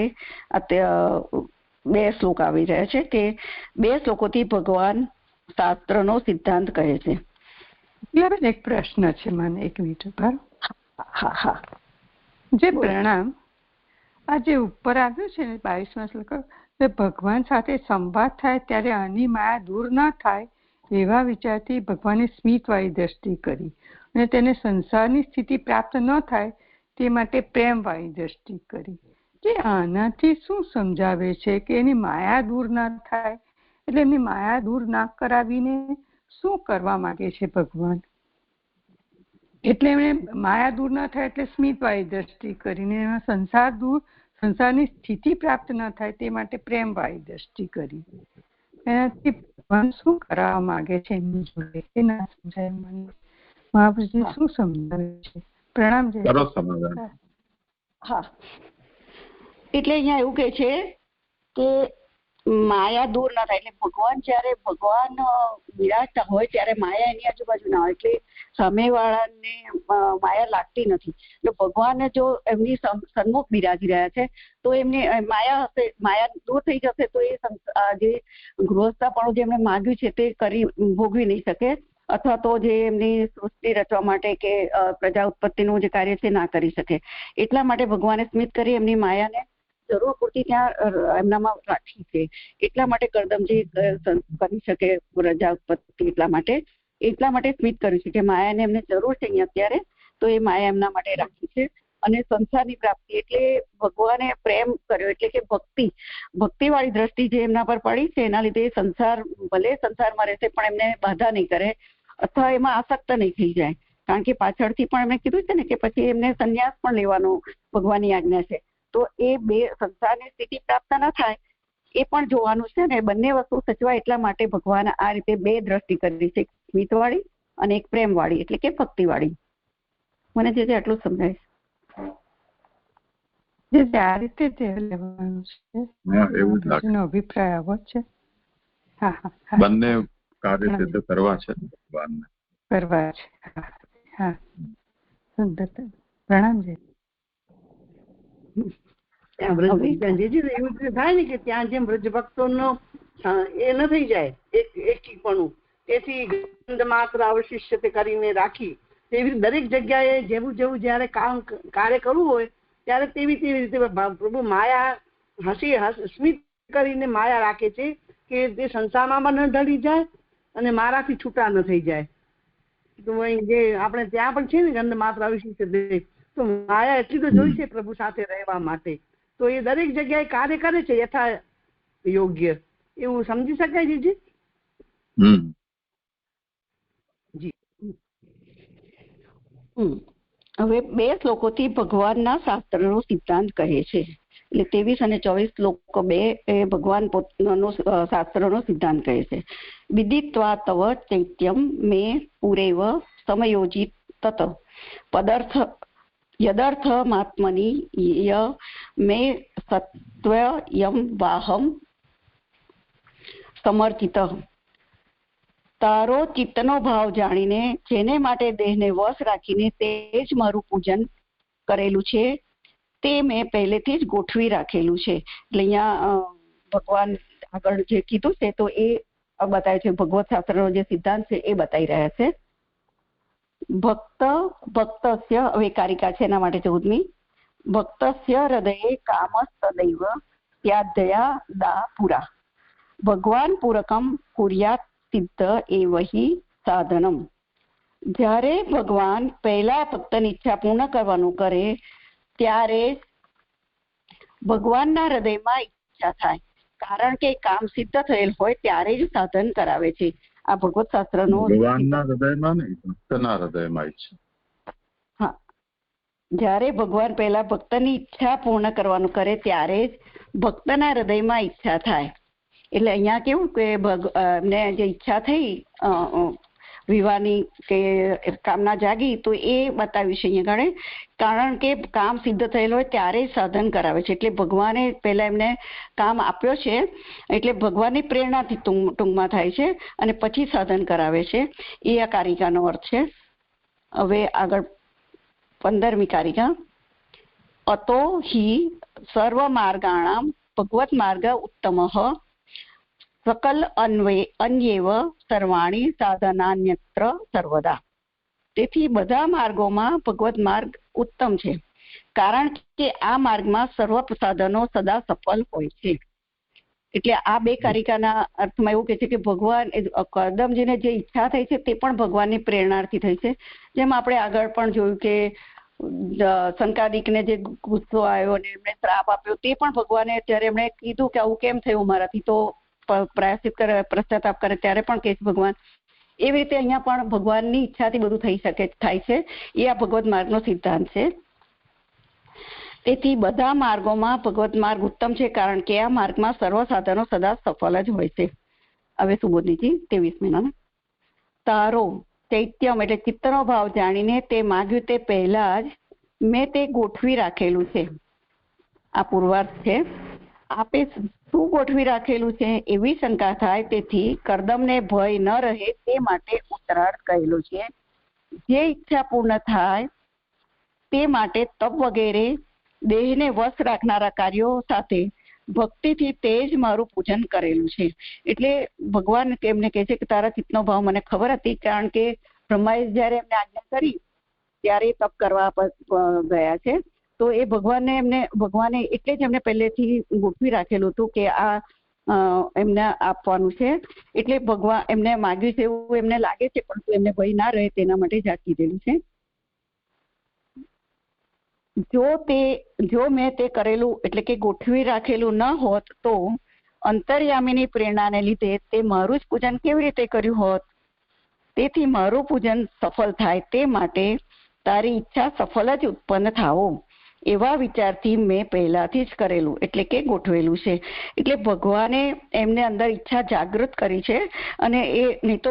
આગળ બે શ્લોક આવી રહ્યા છે. તે બે શ્લોકોથી ભગવાન શાસ્ત્રનો સિદ્ધાંત કહે છે. એક પ્રશ્ન છે મને, એક મિનિટ. હા હા જે પ્રણામ આ જે ઉપર આવ્યું છે ને 22માં શ્લોક, ભગવાન સાથે સંવાદ થાય ત્યારે આની માયા દૂર ના થાય એવા વિચારથી ભગવાને સ્મિત વાળી દ્રષ્ટિ કરી, અને તેને સંસારની સ્થિતિ પ્રાપ્ત ન થાય તે માટે પ્રેમ વાળી દ્રષ્ટિ કરી. જે આનાથી શું સમજાવે છે કે એની માયા દૂર ના થાય, એટલે એમની માયા દૂર ના કરાવીને શું કરવા માંગે છે ભગવાન? એટલે એમણે માયા દૂર ના થાય એટલે સ્મિત વાળી દ્રષ્ટિ કરીને એમાં સંસારની સ્થિતિ પ્રાપ્ત ન થાય તે માટે પ્રેમ વાળી દ્રષ્ટિ કરી. એનાથી ભગવાન શું કરાવવા માંગે છે એમની જોડે એ ના સમજાય મને. મહાપ્રભુજી શું સમજાવે છે? પ્રણામ. હા, એટલે અહીંયા એવું કે છે કે માયા દૂર ના થાય. એટલે ભગવાન જયારે ભગવાન બિરાજતા હોય ત્યારે માયા એની આજુબાજુ ના હોય, એટલે સામેવાળાને માયા લાગતી નથી. એટલે ભગવાન જો એમની સન્મુખ બિરાજી રહ્યા છે તો એમની માયા હશે, માયા દૂર થઈ જશે તો એ જે ગૃહસ્થાપણું જે એમણે માંગ્યું છે તે કરી ભોગવી નહીં શકે, અથવા તો જે એમની સૃષ્ટિ રચવા માટે કે પ્રજા ઉત્પત્તિનું જે કાર્ય છે ના કરી શકે. એટલા માટે ભગવાને સ્મિત કરી એમની માયાને જરૂર પૂરતી ત્યાં એમનામાં રાખી છે. એટલા માટે કરદમજી કરી શકે પ્રજા ઉત્પત્તિ, એટલા માટે સ્મિત કર્યું છે કે માયાને એમને જરૂર છે અહીંયા અત્યારે, તો એ માયા એમના માટે રાખી છે. અને સંસારની પ્રાપ્તિ એટલે ભગવાને પ્રેમ કર્યો, એટલે કે ભક્તિ વાળી દ્રષ્ટિ જે એમના પર પડી છે એના લીધે સંસાર ભલે સંસારમાં રહેશે પણ એમને બાધા નહીં કરે અથવા એમાં આસક્ત નહીં થઈ જાય. કારણ કે પાછળથી પણ એમણે કીધું છે ને કે પછી એમને સંન્યાસ પણ લેવાનો ભગવાનની આજ્ઞા છે. તો એ બે સંસારની સ્થિતિ પ્રાપ્ત ન થાય એ પણ જોવાનું છે ને. બંને વસ્તુ સચવાય એટલા માટે ભગવાન આ રીતે બે દ્રષ્ટિ કરી છે, એક સ્મિત વાળી અને એક પ્રેમ વાળી, એટલે કે ભક્તિ વાળી. મને જે આટલું સમજાય છે આ રીતે લેવાનું છે, અભિપ્રાય આવો છે. બંને કાર્ય સિદ્ધ કરવા છે ભગવાનને, કરવા છે. હા, સુંદર. પ્રણામજી. એવું થાય ને કે ત્યાં જેમ વ્રજ ભક્તો નો એ ન થઈ જાય એકીપણું, તેથી ગંધ માત્ર અવશિષ્ય કરીને રાખી, તેવી દરેક જગ્યાએ જેવું જેવું જયારે કાર્ય કરવું હોય ત્યારે તેવી રીતે પ્રભુ માયા સ્મિત કરીને માયા રાખે છે કે તે સંસારમાં ન ઢળી જાય અને મારાથી છૂટા ન થઈ જાય. તો જે આપણે ત્યાં પણ છે ને ગંધ માત્ર અવશિષ્ય, તો માયા એટલી તો જોઈ છે પ્રભુ સાથે રહેવા માટે, તો એ દરેક જગ્યાએ કાર્ય કરે છે યથા યોગ્ય. એવું સમજી શકાય જીજી? હવે 2 શ્લોકોથી ભગવાનના શાસ્ત્રનો સિદ્ધાંત કહે છે. એટલે 23 અને 24 શ્લોકો 2 એ ભગવાન પોતાનો શાસ્ત્રનો સિદ્ધાંત કહે છે. વિદિત્વા તવ ચૈત્યમ મે પૂરેવ સમયોજિત તત પદાર્થ યદર્થમાત્મની ય મે સત્વયમ વાહમ સમર્થિત. તારો ચિત્તનો ભાવ જાણીને જેને માટે દેહને વશ રાખીને તે જ મારું પૂજન કરેલું છે તે મેં પહેલેથી જ ગોઠવી રાખેલું છે. એટલે અહીંયા ભગવાન આગળ જે કીધું છે તો એ બતાવે છે, ભગવત શાસ્ત્રનો જે સિદ્ધાંત છે એ બતાવી રહ્યા છે. ભક્તસ્ય, હવે કારિકા છે એના માટે 14મી. ભક્તસ્ય હૃદયે કામસ્તદૈવ ત્યાદયા દા પુરા ભગવાન પૂરકમ કુર્યાત સિદ્ધ એવહી સાધનમ. જ્યારે ભગવાન પહેલા ભક્તની ઈચ્છા પૂર્ણ કરવાનું કરે ત્યારે ભગવાનના હૃદયમાં ઈચ્છા થાય, કારણ કે કામ સિદ્ધ થયેલ હોય ત્યારે જ સાધન કરાવે છે. આ ભગવત શાસ્ત્રનો ભગવાનના હૃદયમાં નહીં, ભક્તના હૃદયમાં ઈચ્છા. હા, જ્યારે ભગવાન પહેલા ભક્તની ઈચ્છા પૂર્ણ કરવાનું કરે ત્યારે જ ભક્તના હૃદયમાં ઈચ્છા થાય. એટલે અહીંયા કેવું કે એમને જે ઈચ્છા થઈ વિવાહની કે કામના જાગી તો એ બતાવ્યું છે અહીંયા આગળ, કારણ કે કામ સિદ્ધ થયેલ હોય ત્યારે સાધન કરાવે છે. એટલે ભગવાને પહેલા એમને કામ આપ્યો છે એટલે ભગવાનની પ્રેરણાથી ટૂંકમાં થાય છે અને પછી સાધન કરાવે છે. એ આ કારિકાનો અર્થ છે. હવે આગળ 15મી કારિકા. અતો હિ સર્વ માર્ગાણામ ભગવત માર્ગ ઉત્તમઃ સકલ અન્યેવ સર્વાણી સાધનાન્યત્ર સર્વદા. તેથી બધા માર્ગોમાં ભગવત માર્ગ ઉત્તમ છે, કારણ કે આ માર્ગમાં સર્વ સાધનો સદા સફળ હોય છે. એટલે આ બે કારિકાના અર્થમાં એવું કહે છે કે ભગવાન કરદમજીને જે ઈચ્છા થઈ છે તે પણ ભગવાનની પ્રેરણાથી થઈ છે. જેમ આપણે આગળ પણ જોયું કે શંકાદિકને જે ગુસ્સો આવ્યો અને એમણે શ્રાપ આપ્યો તે પણ ભગવાને ત્યારે એમણે કીધું કે આવું કેમ થયું મારાથી, તો પ્રાયશ્ચિત કરે, પશ્ચાતાપ કરે ત્યારે પણ કહે છે ભગવાન. એવી રીતે અહીંયા પણ ભગવાનની ઈચ્છાથી બધું થાય છે. એ આ ભગવત માર્ગનો સિદ્ધાંત છે. તેથી બધા માર્ગોમાં ભગવત માર્ગ ઉત્તમ છે, કારણ કે આ માર્ગમાં સર્વ સાધનો સદા સફળ જ હોય છે. હવે સુબોધનીજી 23 મહિનાના. તારો ચૈત્યમ એટલે ચિત્તનો ભાવ જાણીને તે માગ્યું તે પહેલા જ મેં તે ગોઠવી રાખેલું છે. આ પૂર્વાર્થ છે. આપે શું ગોઠવી રાખેલું છે એવી શંકા થાય, તેથી કરદમને ભય ન રહે તે માટે ઉત્તરાર્ધ કહેલું છે. જે ઈચ્છા પૂર્ણ થાય તે માટે તપ વગેરે દેહને વશ રાખનારા કાર્યો સાથે ભક્તિથી તે જ મારું પૂજન કરેલું છે. એટલે ભગવાન એમને કહે છે કે તારા ચિત્તનો ભાવ મને ખબર હતી, કારણ કે બ્રહ્માએ જયારે એમને આજ્ઞા કરી ત્યારે તપ કરવા ગયા છે. તો એ ભગવાને એટલે જ એમને પહેલેથી ગોઠવી રાખેલું હતું કે આ એમને આપવાનું છે. એટલે ભગવાન એમને માગ્યું છે એવું એમને લાગે છે, પરંતુ એમને ભય ના રહે તેના માટે જ કીધેલું છે. જો મેં તે કરેલું એટલે કે ગોઠવી રાખેલું ન હોત તો અંતર્યામીની પ્રેરણાને લીધે તે મારું જ પૂજન કેવી રીતે કર્યું હોત. તેથી મારું પૂજન સફળ થાય તે માટે તારી ઈચ્છા સફળ જ ઉત્પન્ન થાવો એવા વિચારથી મેં પહેલાથી જ કરેલું એટલે કે ગોઠવેલું છે. એટલે ભગવાને એમને અંદર ઈચ્છા જાગૃત કરી છે, અને એ નહીં તો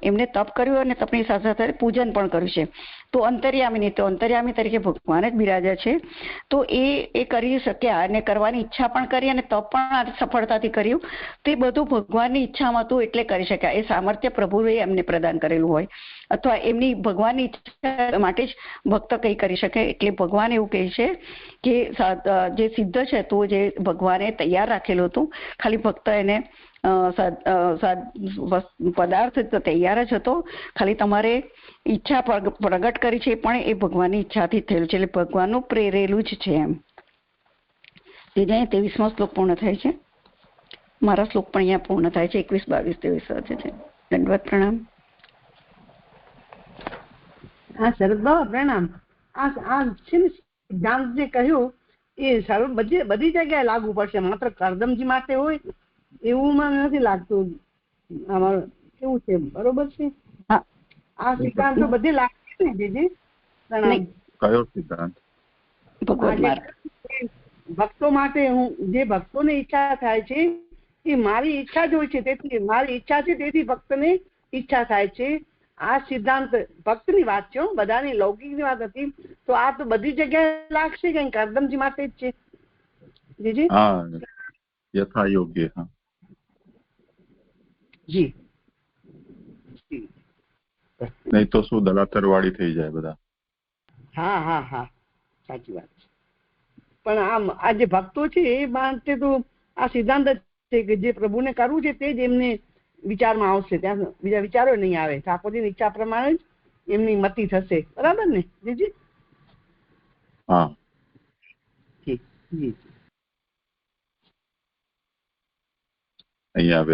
એમને તપ કર્યું અને તપની સાથે સાથે પૂજન પણ કર્યું છે. તો અંતર્યામી તરીકે ભગવાન જ બિરાજ્યા છે. તો એ કરી શક્યા અને કરવાની ઈચ્છા પણ કરી અને તપ પણ સફળતાથી કર્યું. તે બધું ભગવાનની ઈચ્છામાં હતું એટલે કરી શક્યા. એ સામર્થ્ય પ્રભુએ એમને પ્રદાન કરેલું હોય, અથવા એમની ભગવાનની ઈચ્છા માટે જ ભક્ત કઈ કરી શકે. એટલે ભગવાન એવું કહે છે કે જે સિદ્ધ છે તો જે ભગવાને તૈયાર રાખેલું હતું, ખાલી ભક્ત એને પદાર્થ તૈયાર જ હતો, ખાલી તમારે ઈચ્છા પ્રગટ કરી છે, પણ એ ભગવાનની ઈચ્છાથી થયેલું છે. એટલે ભગવાનનું પ્રેરેલું જ છે. એમ 23મો શ્લોક પૂર્ણ થાય છે. મારા શ્લોક પણ અહીંયા પૂર્ણ થાય છે. 21, 22, 23 છે. દંડવત પ્રણામ. હા શરદ બાબા પ્રણામ. આ છે ને સિદ્ધાંત જે કહ્યું એ સારું બધી જગ્યાએ લાગુ પડશે, માત્ર કરદમજી માટે હોય એવું મને નથી લાગતું. અમારું કેવું છે? બરોબર છે. આ સિદ્ધાંત તો બધે લાગે ને જીજી. કયો સિદ્ધાંત? ભક્તો માટે જે ભક્તોને ઈચ્છા થાય છે એ મારી ઈચ્છા જ હોય છે, તેથી મારી ઈચ્છા છે તેથી ભક્તને ઈચ્છા થાય છે. આ સિદ્ધાંત ભક્તની વાત છે, બધાની લૌકિકની વાત હતી. તો આ તો બધી જગ્યાએ લાગશે કે કરદમજી માટે જ છે જીજી. હા, યથા યોગ્ય. હા જી. નહીં તો શું દલાતરવાળી થઈ જાય બધા. હા હા હા સાચી વાત છે. પણ આ જે ભક્તો છે એ માટે તો આ સિદ્ધાંત જ છે કે જે પ્રભુને કરવું છે તે જ એમને વિચારમાં આવશે, ત્યાં બીજા વિચારો નહીં આવે. ઠાકોરજીની ઈચ્છા પ્રમાણે જ એમની મતિ થશે. બરાબર ને જીજી? હા જી જી. અહીંયા